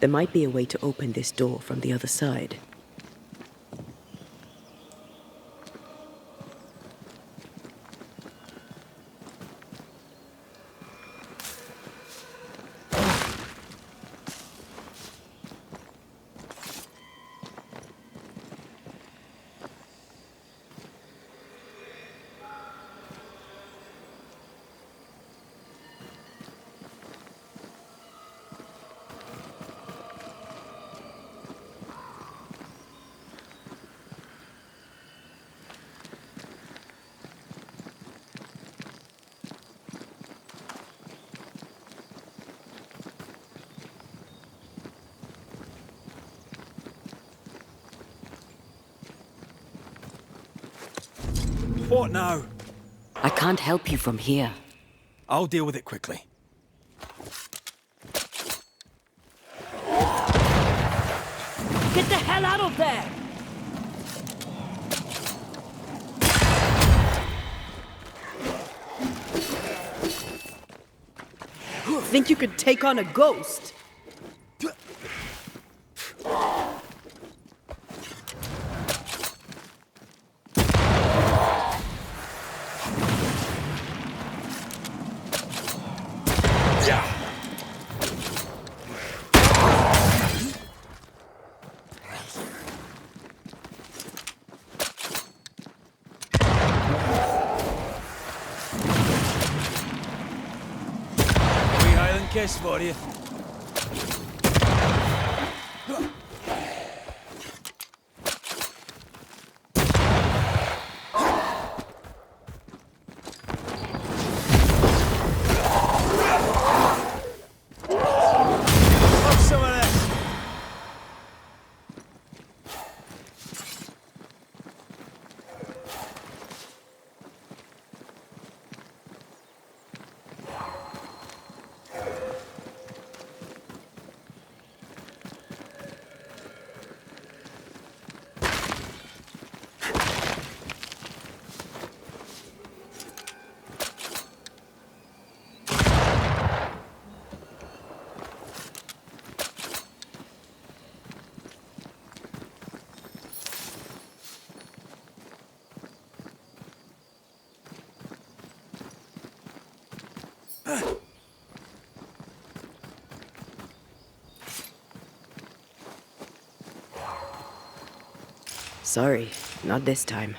There might be a way to open this door from the other side. What now? I can't help you from here. I'll deal with it quickly. Get the hell out of there! Think you could take on a ghost? Kiss for you. Have some of this. Sorry, not this time.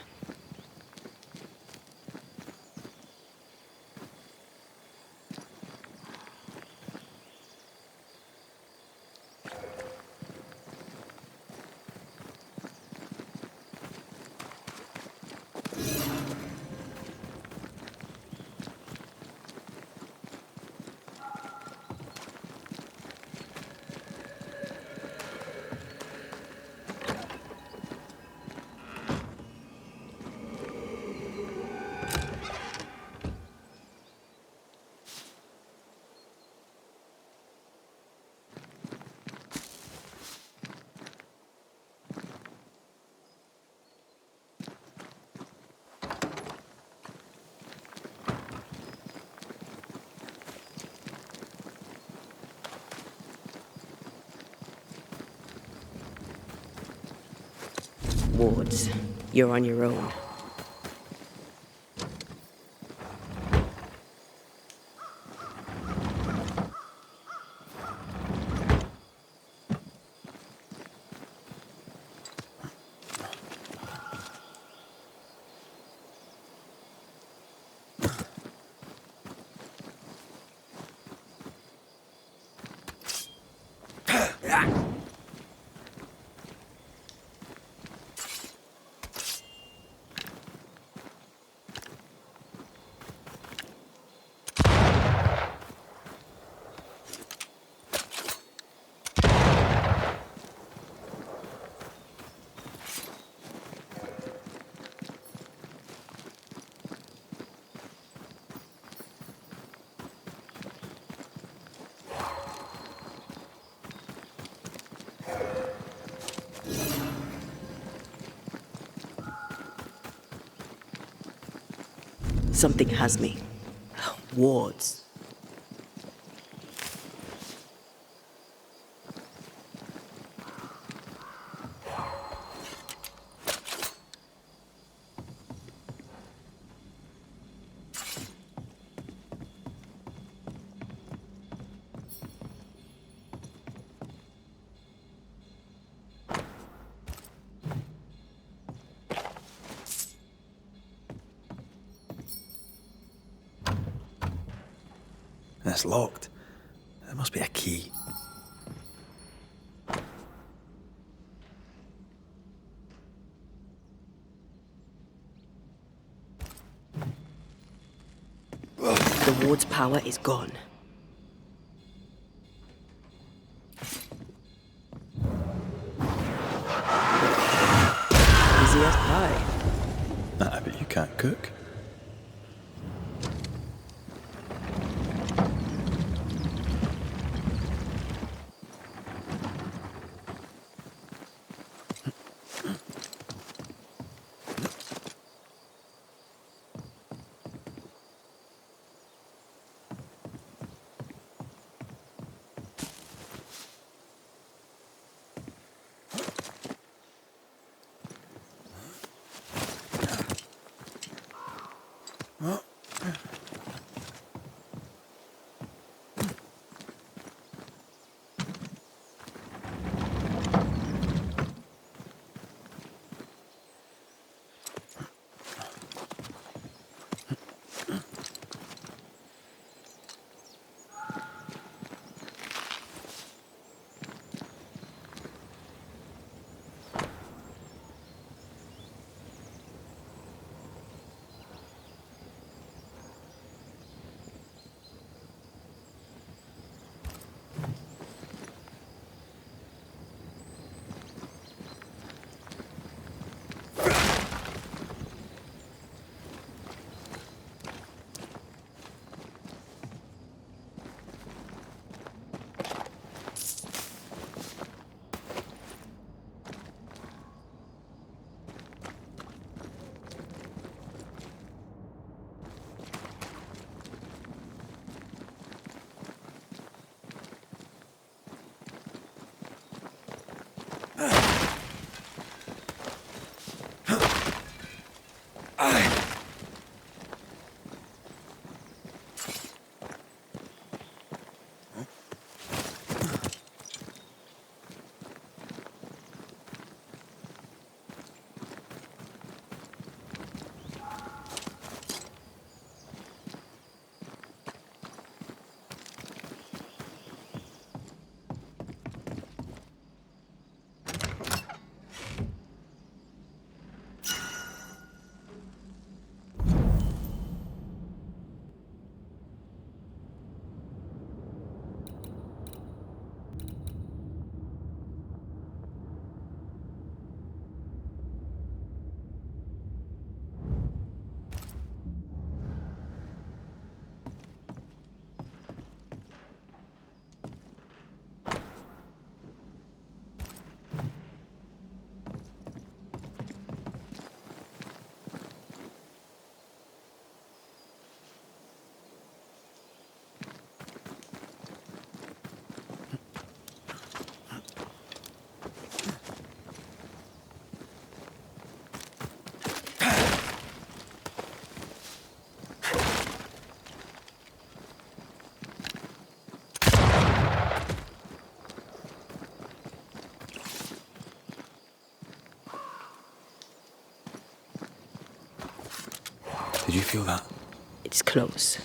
Wards, you're on your own. Something has me. Wards. It's locked. There must be a key. The ward's power is gone. Easy as pie. I bet you can't cook. feel that? It's close.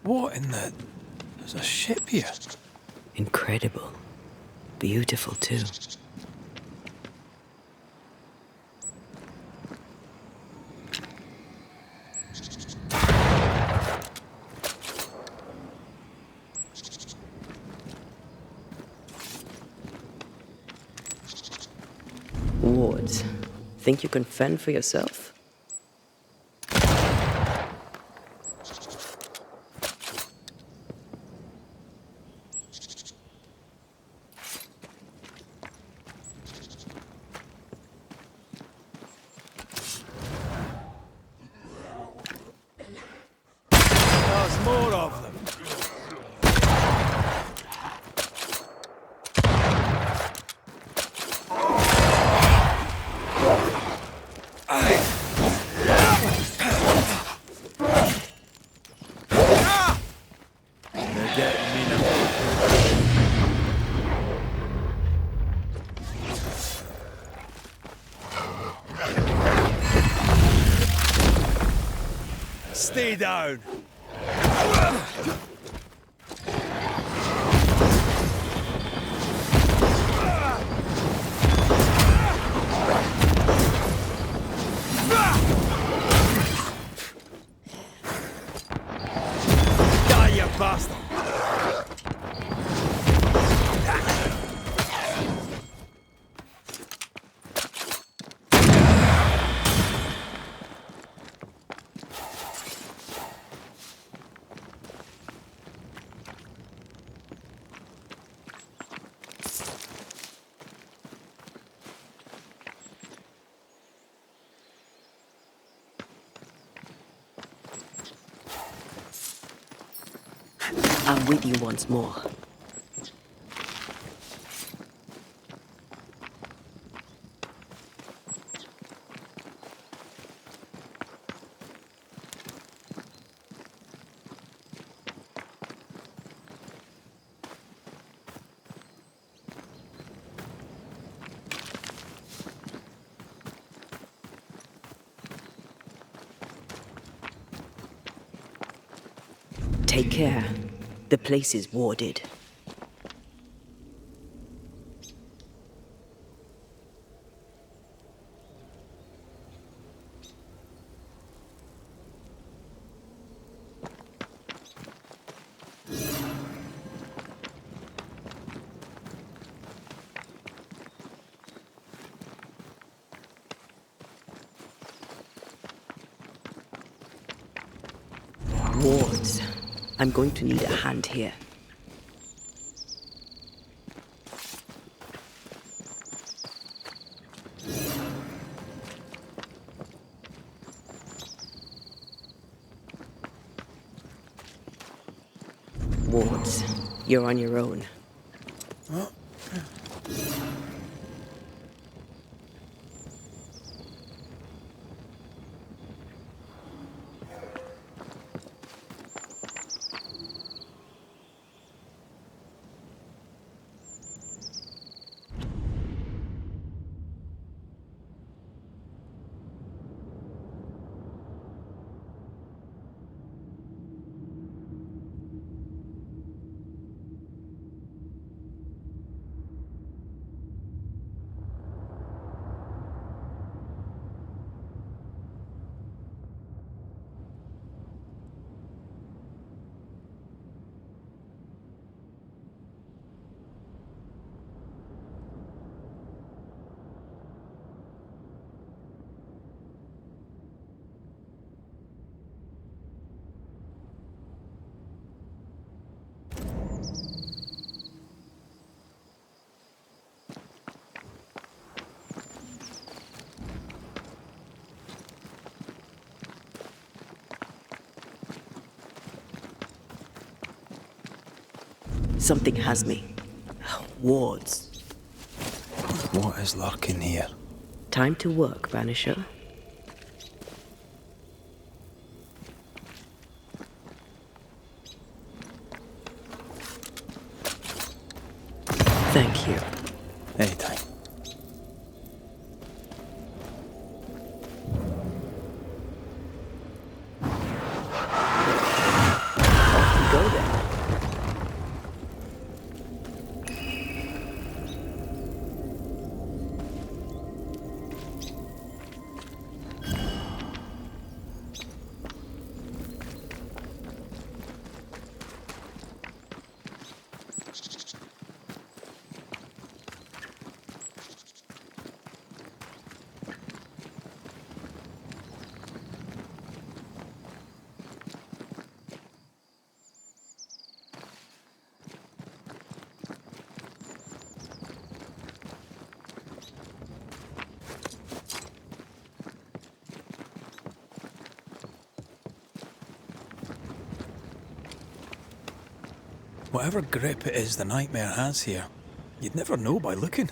What in the... There's a ship here. Incredible. Beautiful, too. Wards, think you can fend for yourself? There's more of them. Stay down. Die, you bastard! I'm with you once more. Take care. The place is warded. Wards. I'm going to need a hand here. Wards, you're on your own. Something has me. Wards. What is lurking here? Time to work, Banisher. Thank you. Anytime. Off you go then. Whatever grip it is the nightmare has here, you'd never know by looking.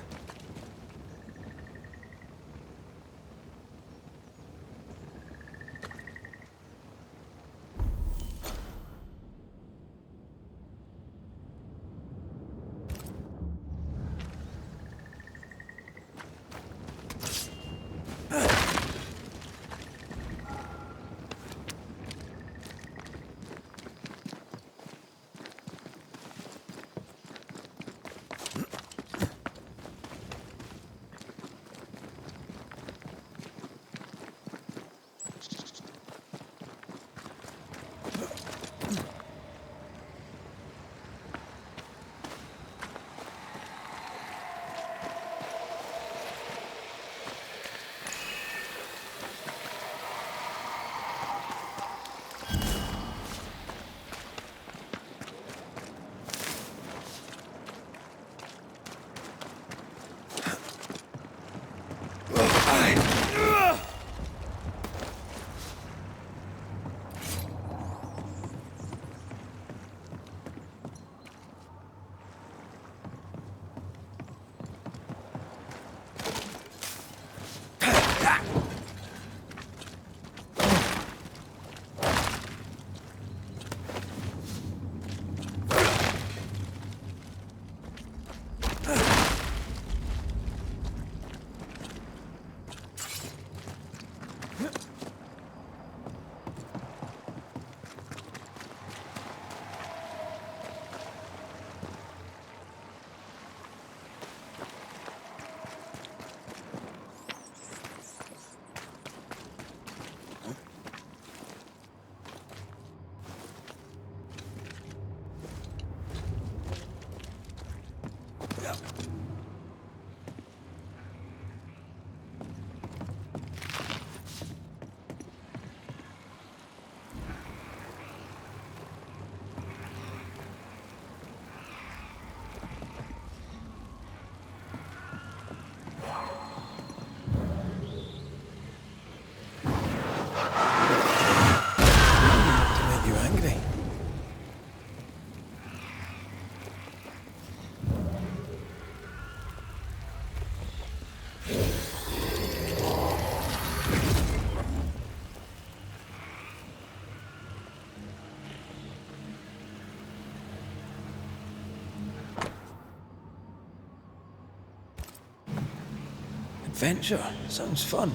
Adventure. Sounds fun.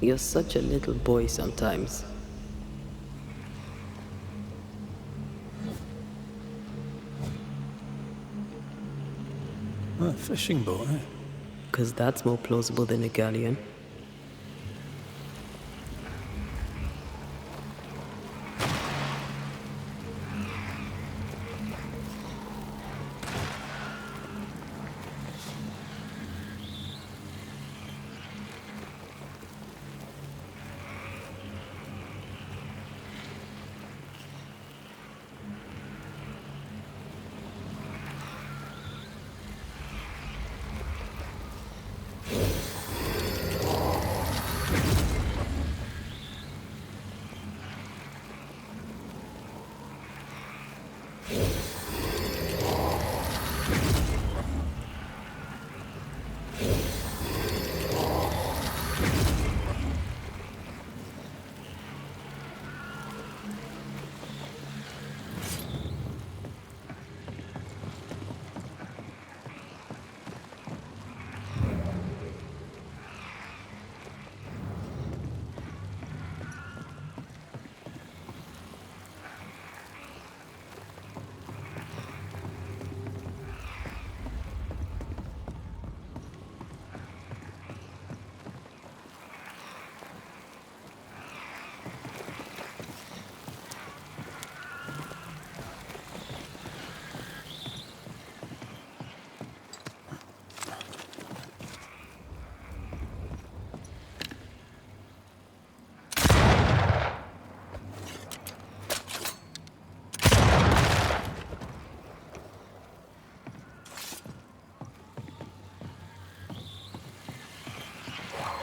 You're such a little boy sometimes. A fishing boat, eh? 'Cause that's more plausible than a galleon.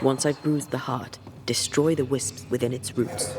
Once I've bruised the heart, destroy the wisps within its roots.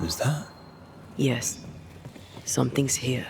Was that? Yes. Something's here.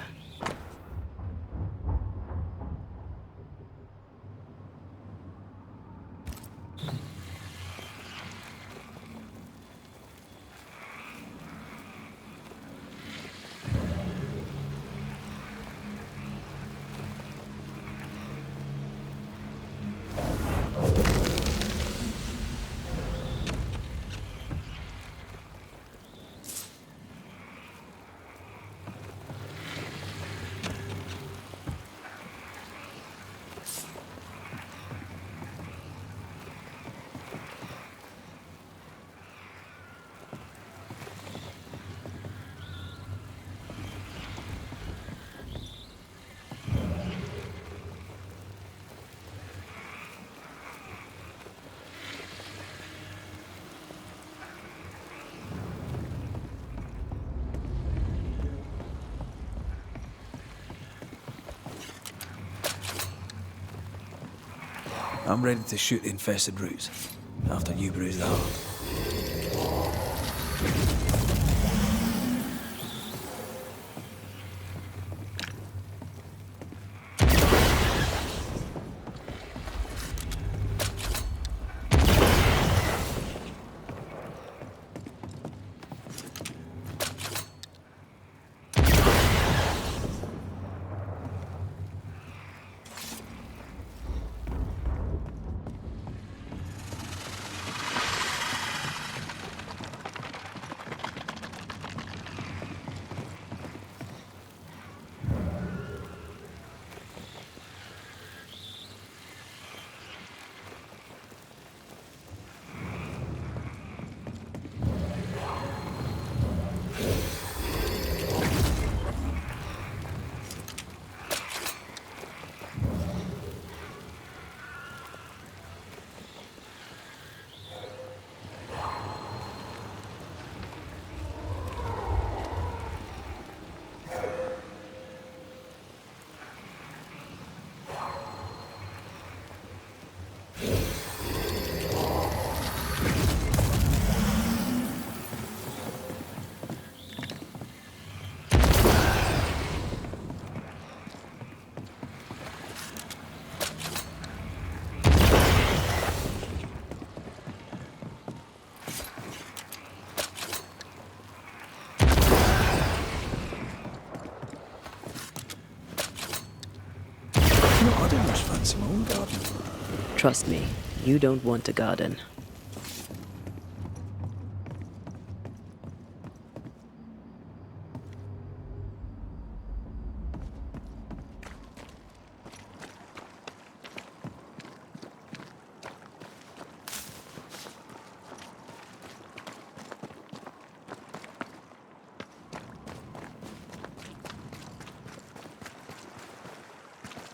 I'm ready to shoot the infested roots, after you bruise the heart. My own garden. Trust me, you don't want a garden.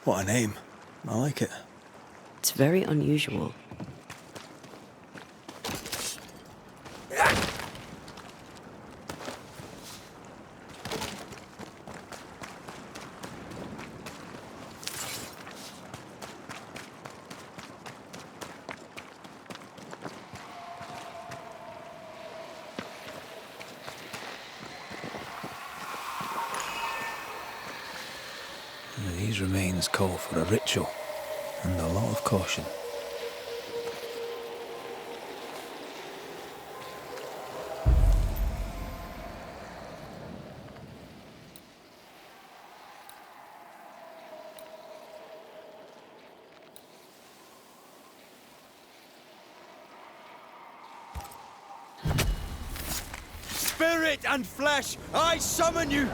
What a name. I like it. It's very unusual. These remains call for a ritual and a lot of caution. Spirit and flesh, I summon you!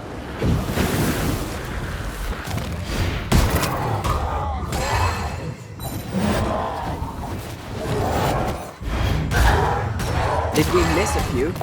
Did we miss a few?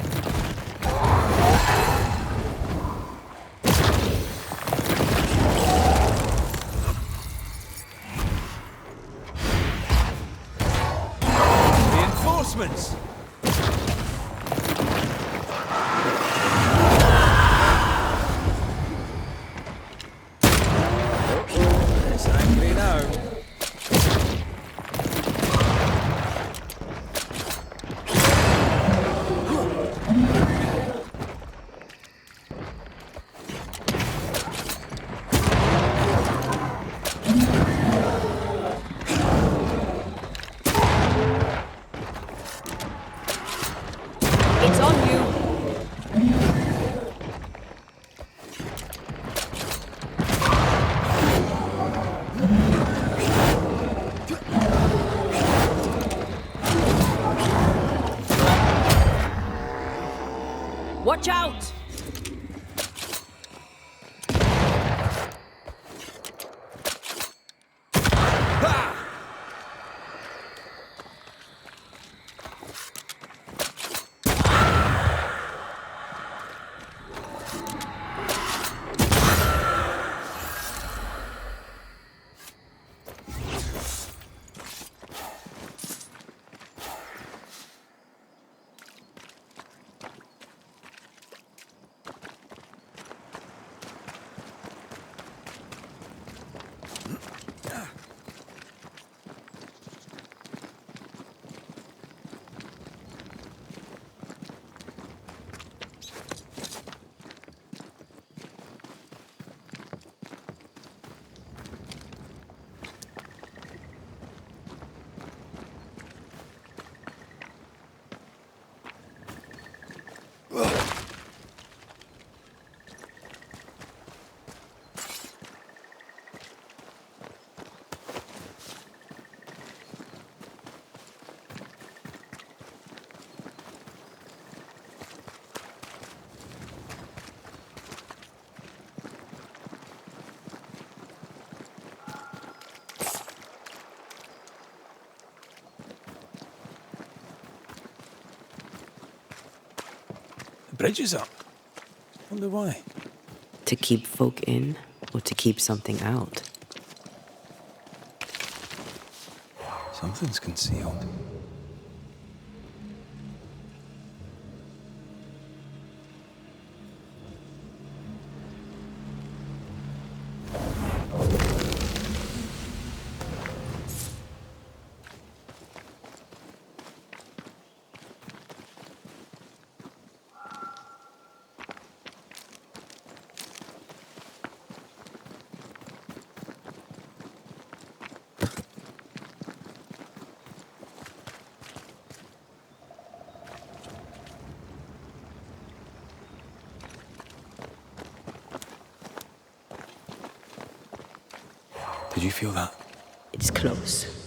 Watch out! Bridge is up. Wonder why. To keep folk in, or to keep something out? Something's concealed. Did you feel that? It's close.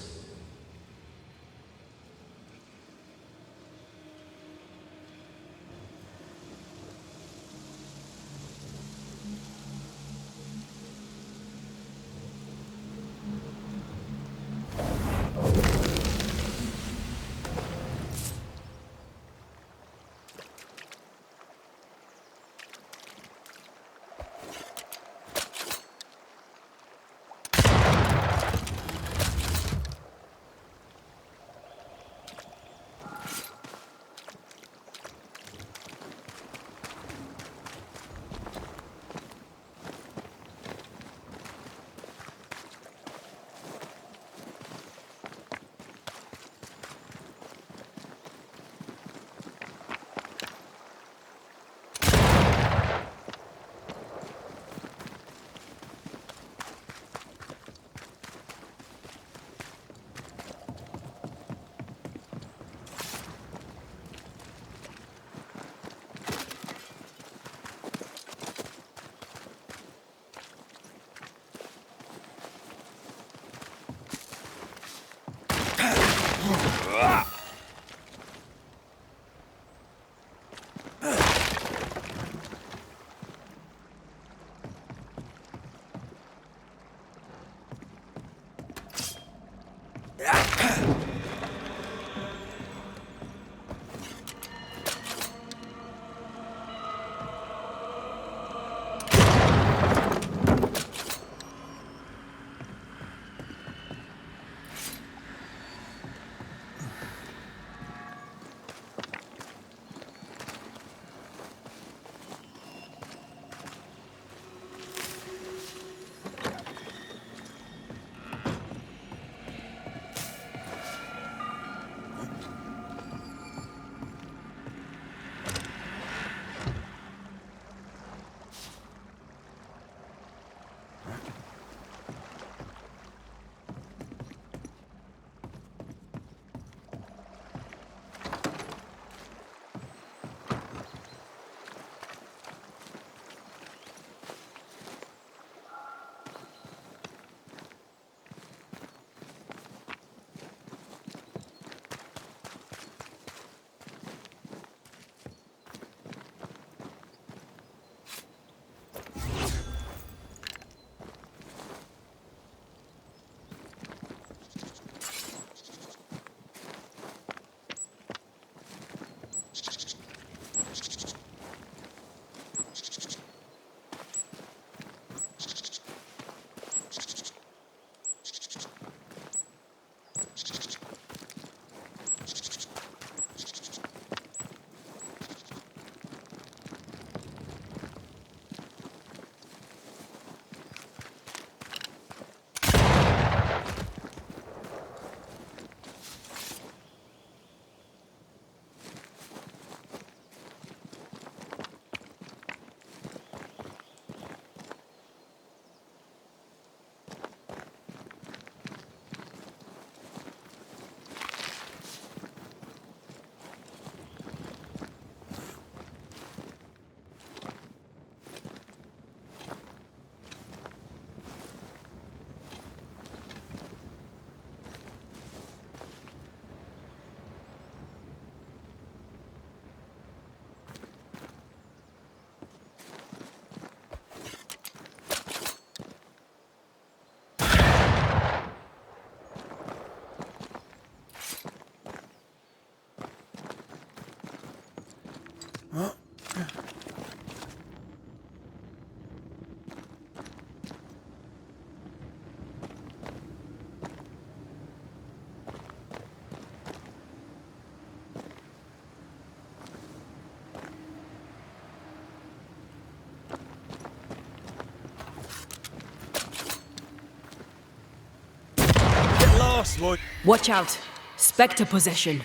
boss would. Watch out. Spectre possession.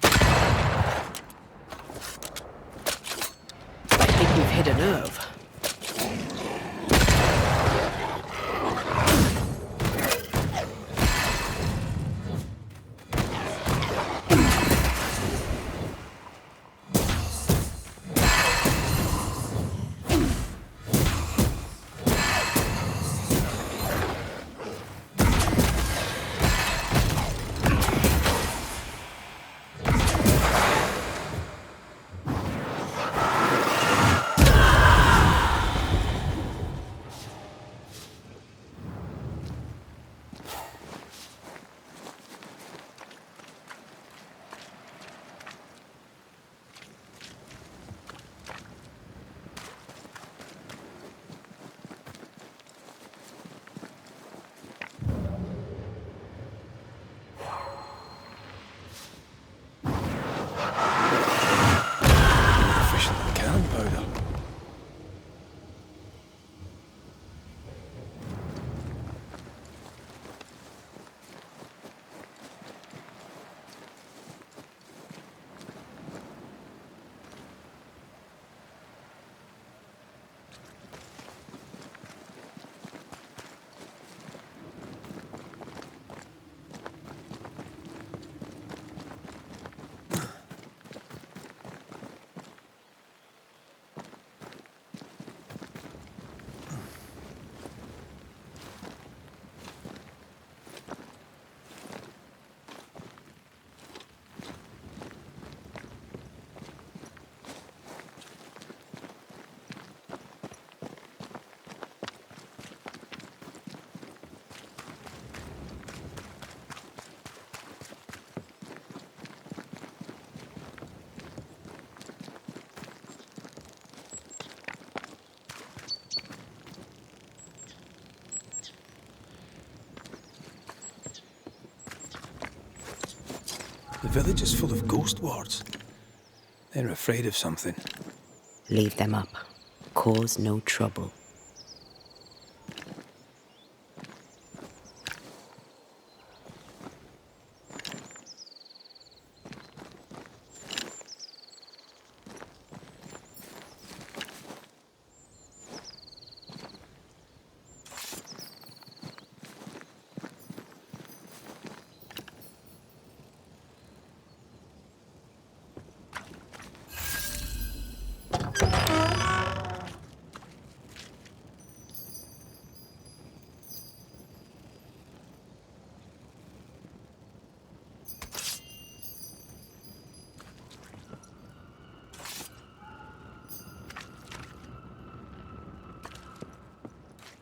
I think we've hit a nerve. The village is full of ghost wards. They're afraid of something. Leave them up. Cause no trouble.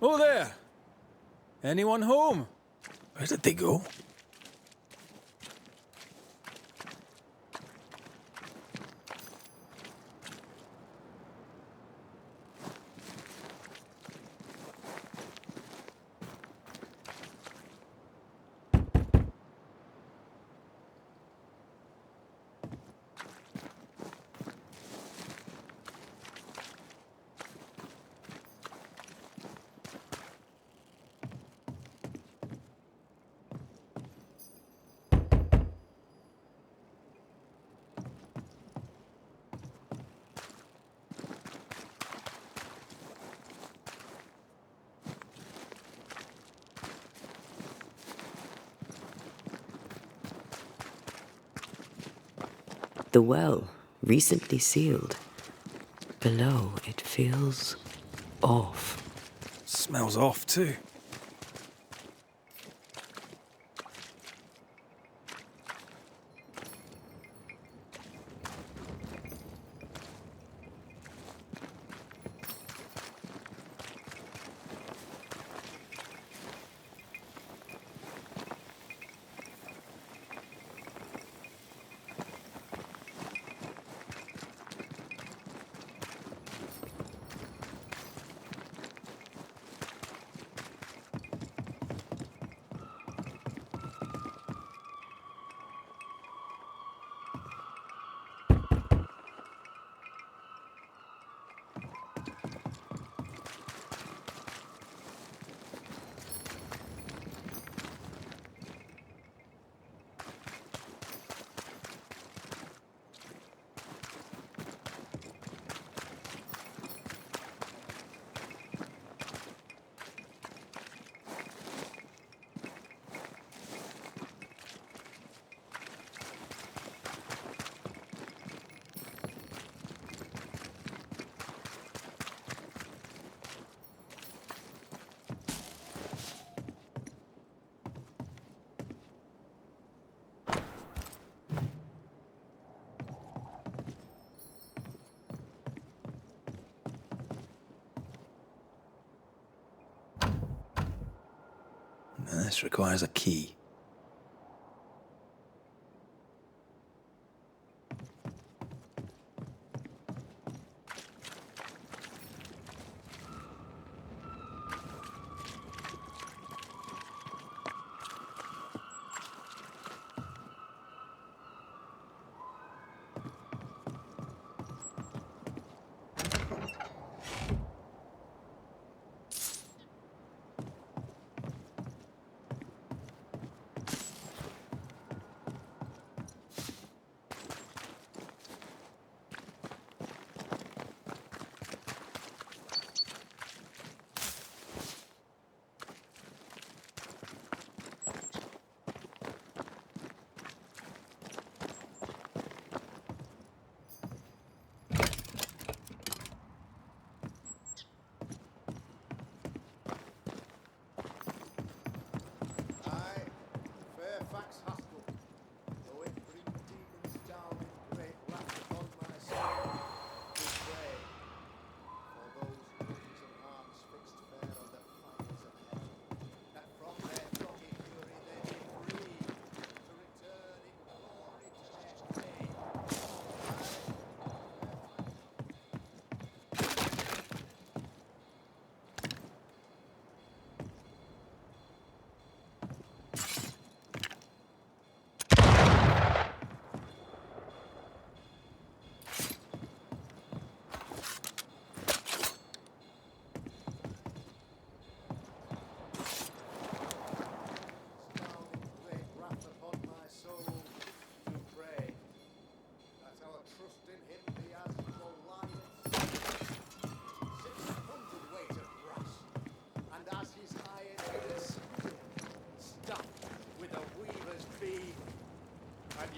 Oh there! Anyone home? Where did they go? The well, recently sealed. Below, it feels off. Smells off too. This requires a key.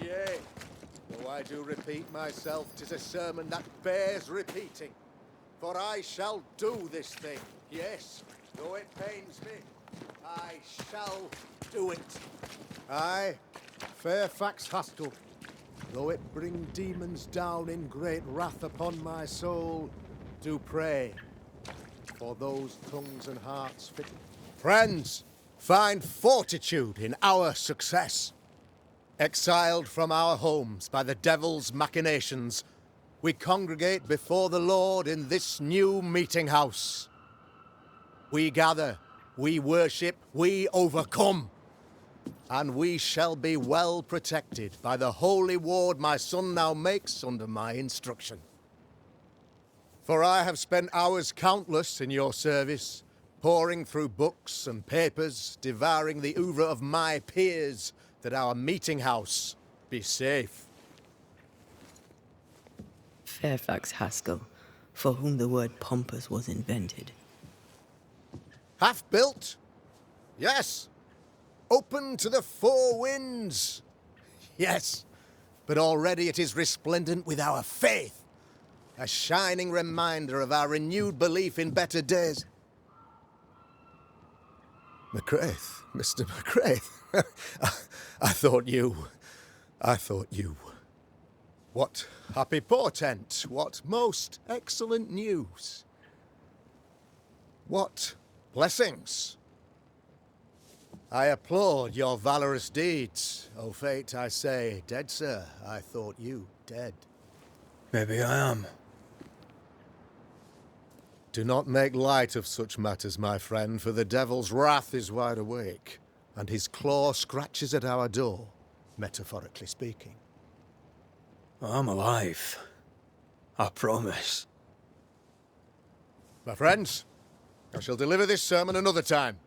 Yea, though I do repeat myself, 'tis a sermon that bears repeating. For I shall do this thing, yes, though it pains me, I shall do it. I, Fairfax Haskell, though it bring demons down in great wrath upon my soul, do pray for those tongues and hearts fit. Friends, find fortitude in our success. Exiled from our homes by the devil's machinations, we congregate before the Lord in this new meeting house. We gather, we worship, we overcome. And we shall be well protected by the holy ward my son now makes under my instruction. For I have spent hours countless in your service, poring through books and papers, devouring the oeuvre of my peers, that our meeting house be safe. Fairfax Haskell, for whom the word pompous was invented. Half built? Yes. Open to the four winds? Yes. But already it is resplendent with our faith, a shining reminder of our renewed belief in better days. McCraith, Mr. McCraith. I thought you. What happy portent, what most excellent news. What blessings. I applaud your valorous deeds. O fate, I say, dead sir, I thought you dead. Maybe I am. Do not make light of such matters, my friend, for the devil's wrath is wide awake, and his claw scratches at our door, metaphorically speaking. I'm alive. I promise. My friends, I shall deliver this sermon another time.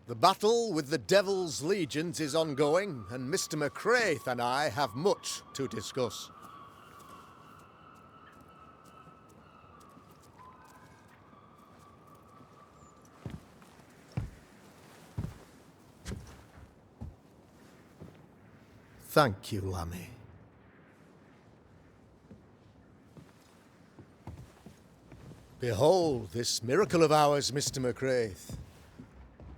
The battle with the devil's legions is ongoing, and Mr. McCraith and I have much to discuss. Thank you, Lammy. Behold this miracle of ours, Mr. McCraith.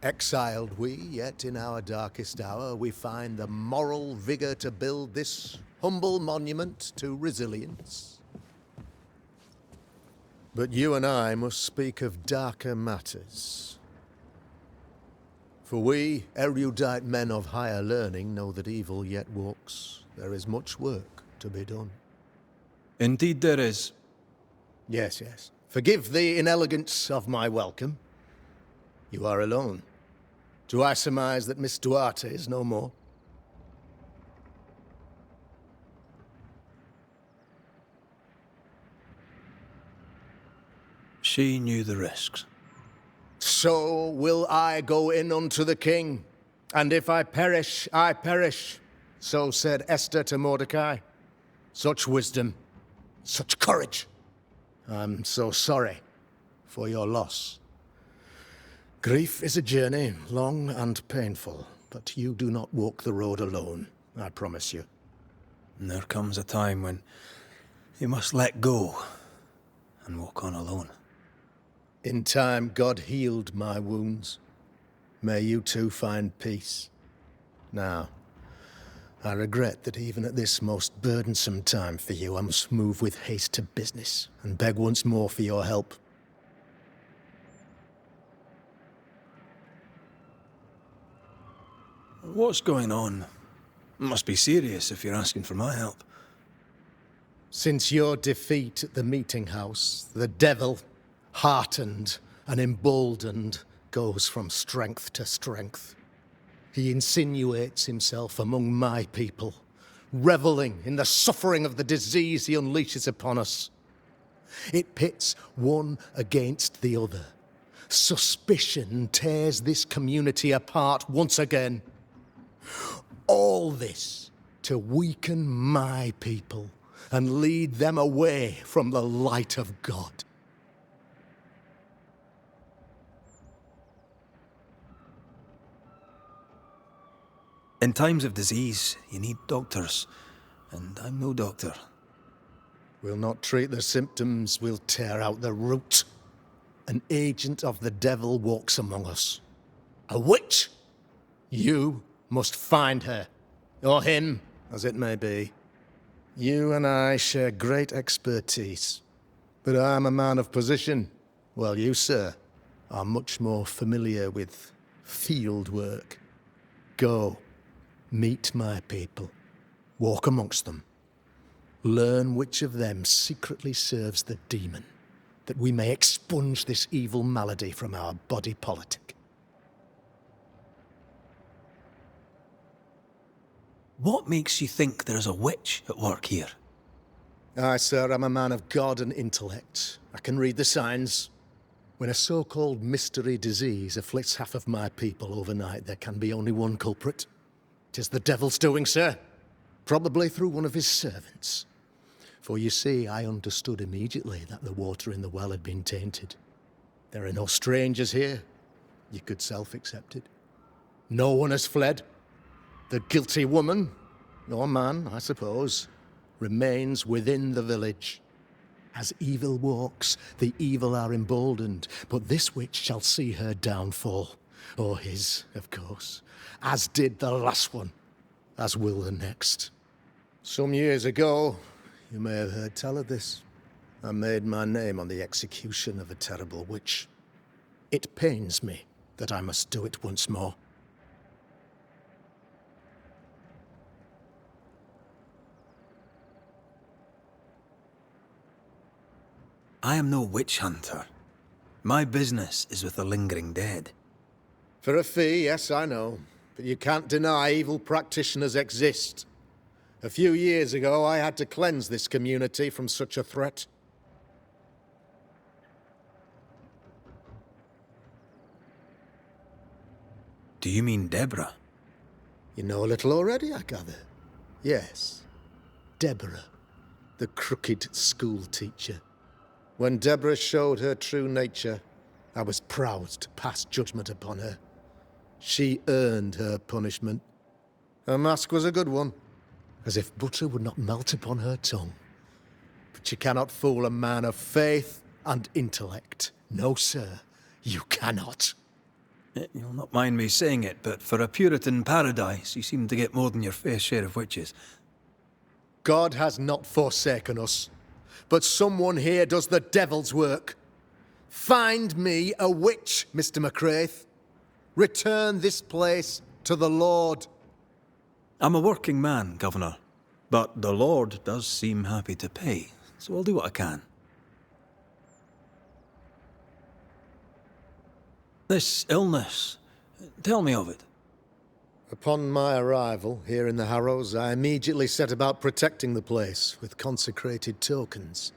Exiled we, yet in our darkest hour we find the moral vigour to build this humble monument to resilience. But you and I must speak of darker matters. For we, erudite men of higher learning, know that evil yet walks. There is much work to be done. Indeed there is. Yes, yes. Forgive the inelegance of my welcome. You are alone. Do I surmise that Miss Duarte is no more? She knew the risks. So will I go in unto the king, and if I perish, I perish. So said Esther to Mordecai. Such wisdom, such courage. I'm so sorry for your loss. Grief is a journey, long and painful, but you do not walk the road alone, I promise you. And there comes a time when you must let go and walk on alone. In time, God healed my wounds. May you too find peace. Now, I regret that even at this most burdensome time for you, I must move with haste to business and beg once more for your help. What's going on? It must be serious if you're asking for my help. Since your defeat at the meeting house, the devil, heartened and emboldened, goes from strength to strength. He insinuates himself among my people, reveling in the suffering of the disease he unleashes upon us. It pits one against the other. Suspicion tears this community apart once again. All this to weaken my people and lead them away from the light of God. In times of disease, you need doctors, and I'm no doctor. We'll not treat the symptoms, we'll tear out the root. An agent of the devil walks among us. A witch! You must find her, or him, as it may be. You and I share great expertise, but I'm a man of position, while you, sir, are much more familiar with field work. Go. Meet my people. Walk amongst them. Learn which of them secretly serves the demon, that we may expunge this evil malady from our body politic. What makes you think there's a witch at work here? Aye, sir, I'm a man of God and intellect. I can read the signs. When a so-called mystery disease afflicts half of my people overnight, there can be only one culprit. 'Tis the devil's doing, sir. Probably through one of his servants. For you see, I understood immediately that the water in the well had been tainted. There are no strangers here. You could self-accept it. No one has fled. The guilty woman, or man, I suppose, remains within the village. As evil walks, the evil are emboldened, but this witch shall see her downfall. Or his, of course, as did the last one, as will the next. Some years ago, you may have heard tell of this, I made my name on the execution of a terrible witch. It pains me that I must do it once more. I am no witch hunter. My business is with the lingering dead. For a fee, yes, I know. But you can't deny evil practitioners exist. A few years ago, I had to cleanse this community from such a threat. Do you mean Deborah? You know a little already, I gather. Yes, Deborah, the crooked school teacher. When Deborah showed her true nature, I was proud to pass judgment upon her. She earned her punishment. Her mask was a good one, as if butter would not melt upon her tongue. But you cannot fool a man of faith and intellect. No, sir, you cannot. You'll not mind me saying it, but for a Puritan paradise, you seem to get more than your fair share of witches. God has not forsaken us, but someone here does the devil's work. Find me a witch, Mr. McRaith. Return this place to the Lord. I'm a working man, Governor, but the Lord does seem happy to pay, so I'll do what I can. This illness, tell me of it. Upon my arrival here in the Harrows, I immediately set about protecting the place with consecrated tokens.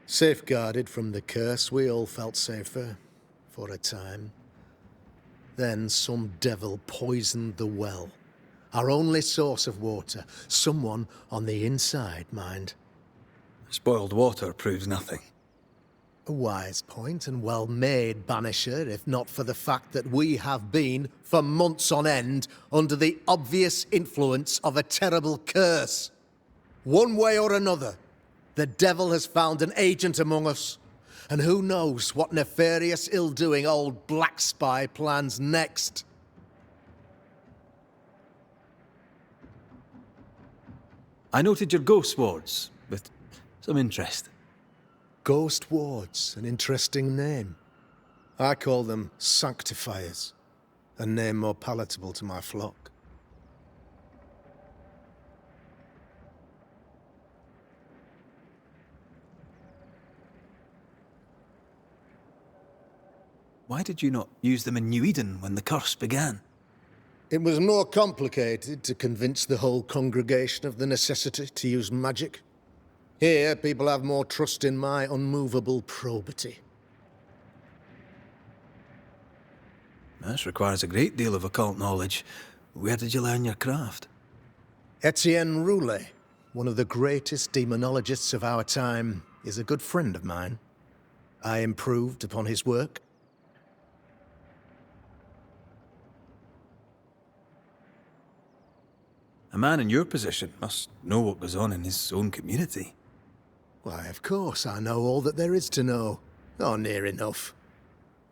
Safeguarded from the curse, we all felt safer, for a time. Then some devil poisoned the well, our only source of water. Someone on the inside, mind. Spoiled water proves nothing. A wise point and well made, Banisher, if not for the fact that we have been, for months on end, under the obvious influence of a terrible curse. One way or another, the devil has found an agent among us, and who knows what nefarious ill-doing old Black Spy plans next. I noted your ghost wards with some interest. Ghost wards, an interesting name. I call them sanctifiers, a name more palatable to my flock. Why did you not use them in New Eden when the curse began? It was more complicated to convince the whole congregation of the necessity to use magic. Here, people have more trust in my unmovable probity. This requires a great deal of occult knowledge. Where did you learn your craft? Etienne Roulet, one of the greatest demonologists of our time, is a good friend of mine. I improved upon his work. A man in your position must know what goes on in his own community. Why, of course, I know all that there is to know. Oh, near enough.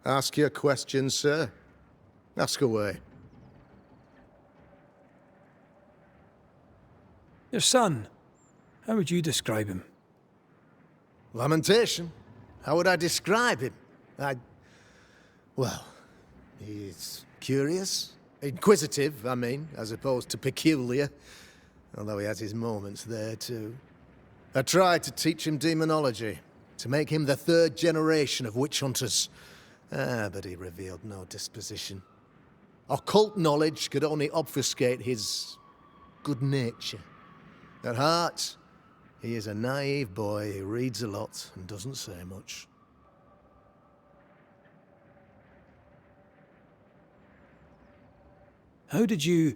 Ask your questions, sir. Ask away. Your son, how would you describe him? Lamentation? How would I describe him? Well, he's curious. Inquisitive, I mean, as opposed to peculiar. Although he has his moments there, too. I tried to teach him demonology, to make him the third generation of witch hunters. But he revealed no disposition. Occult knowledge could only obfuscate his good nature. At heart, he is a naive boy who reads a lot and doesn't say much. How did you,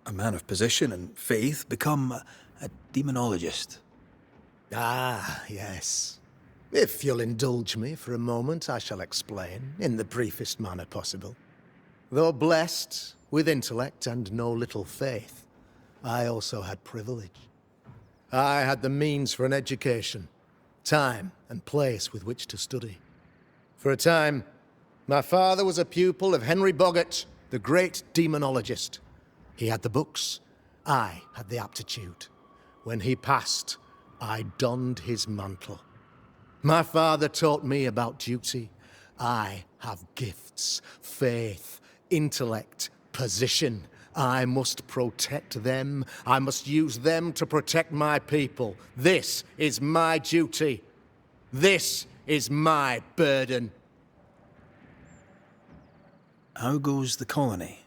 a man of position and faith, become a demonologist? Ah, yes. If you'll indulge me for a moment, I shall explain, in the briefest manner possible. Though blessed with intellect and no little faith, I also had privilege. I had the means for an education, time and place with which to study. For a time, my father was a pupil of Henry Boggart, the great demonologist. He had the books, I had the aptitude. When he passed, I donned his mantle. My father taught me about duty. I have gifts, faith, intellect, position. I must protect them. I must use them to protect my people. This is my duty. This is my burden. How goes the colony?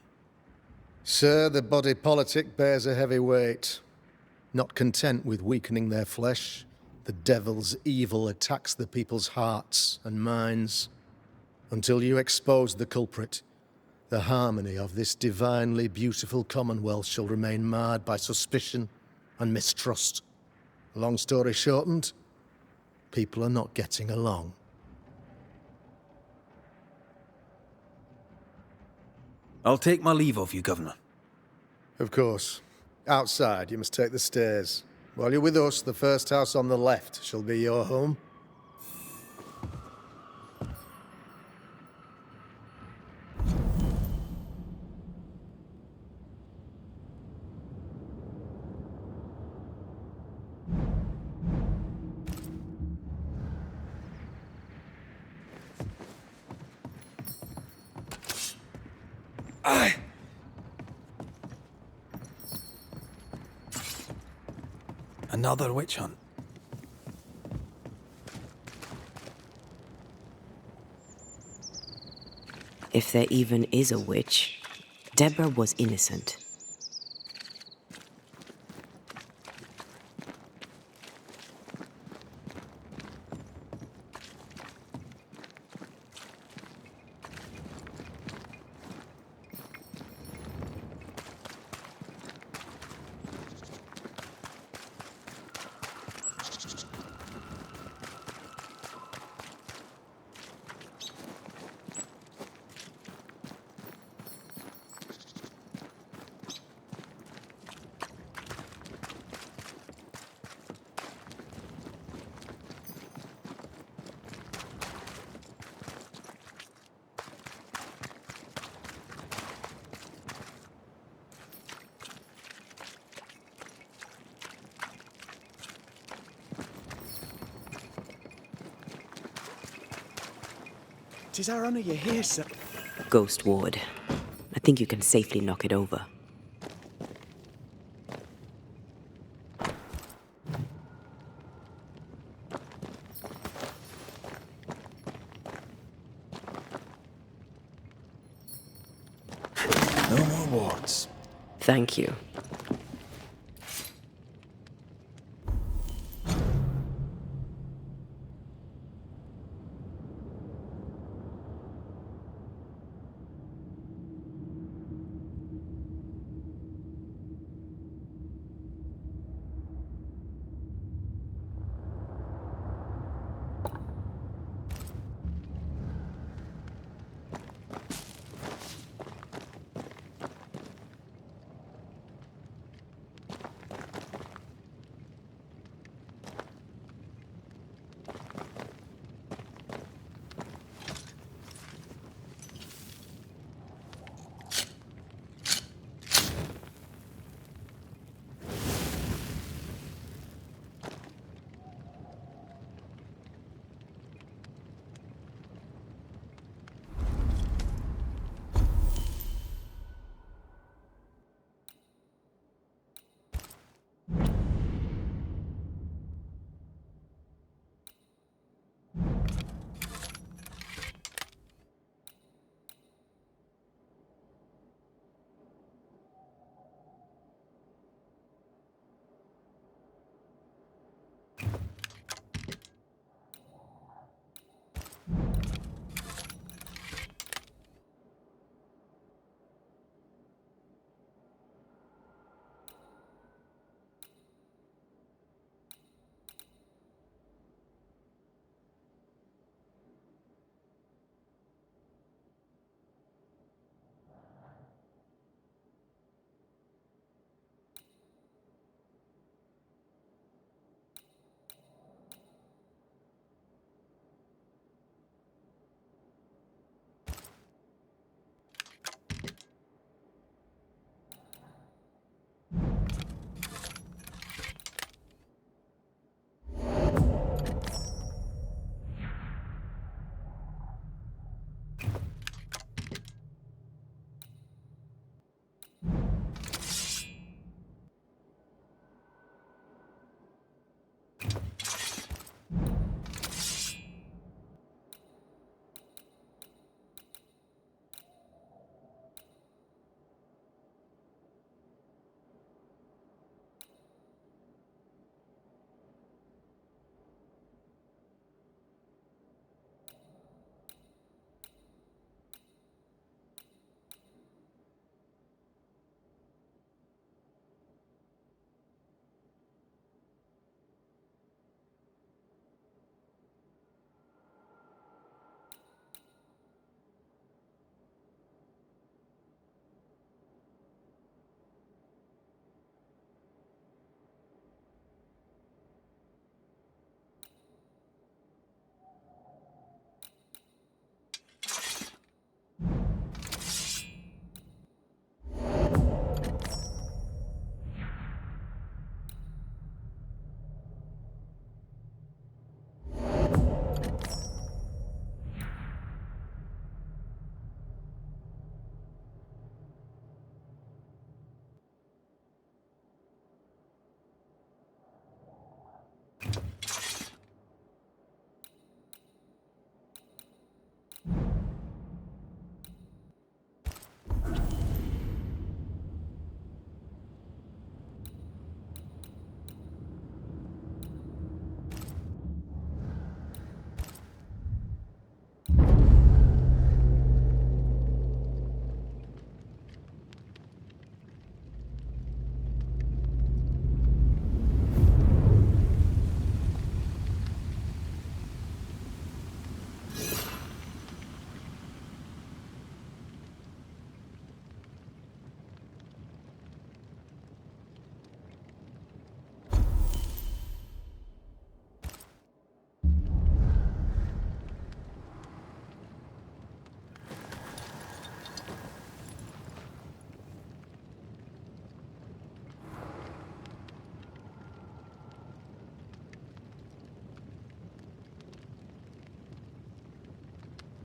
Sir, the body politic bears a heavy weight. Not content with weakening their flesh, the devil's evil attacks the people's hearts and minds. Until you expose the culprit, the harmony of this divinely beautiful commonwealth shall remain marred by suspicion and mistrust. Long story shortened, people are not getting along. I'll take my leave of you, Governor. Of course. Outside, you must take the stairs. While you're with us, the first house on the left shall be your home. Another witch hunt. If there even is a witch, Deborah was innocent. Tis our honour you're here, sir. Ghost Ward. I think you can safely knock it over. No more wards. Thank you.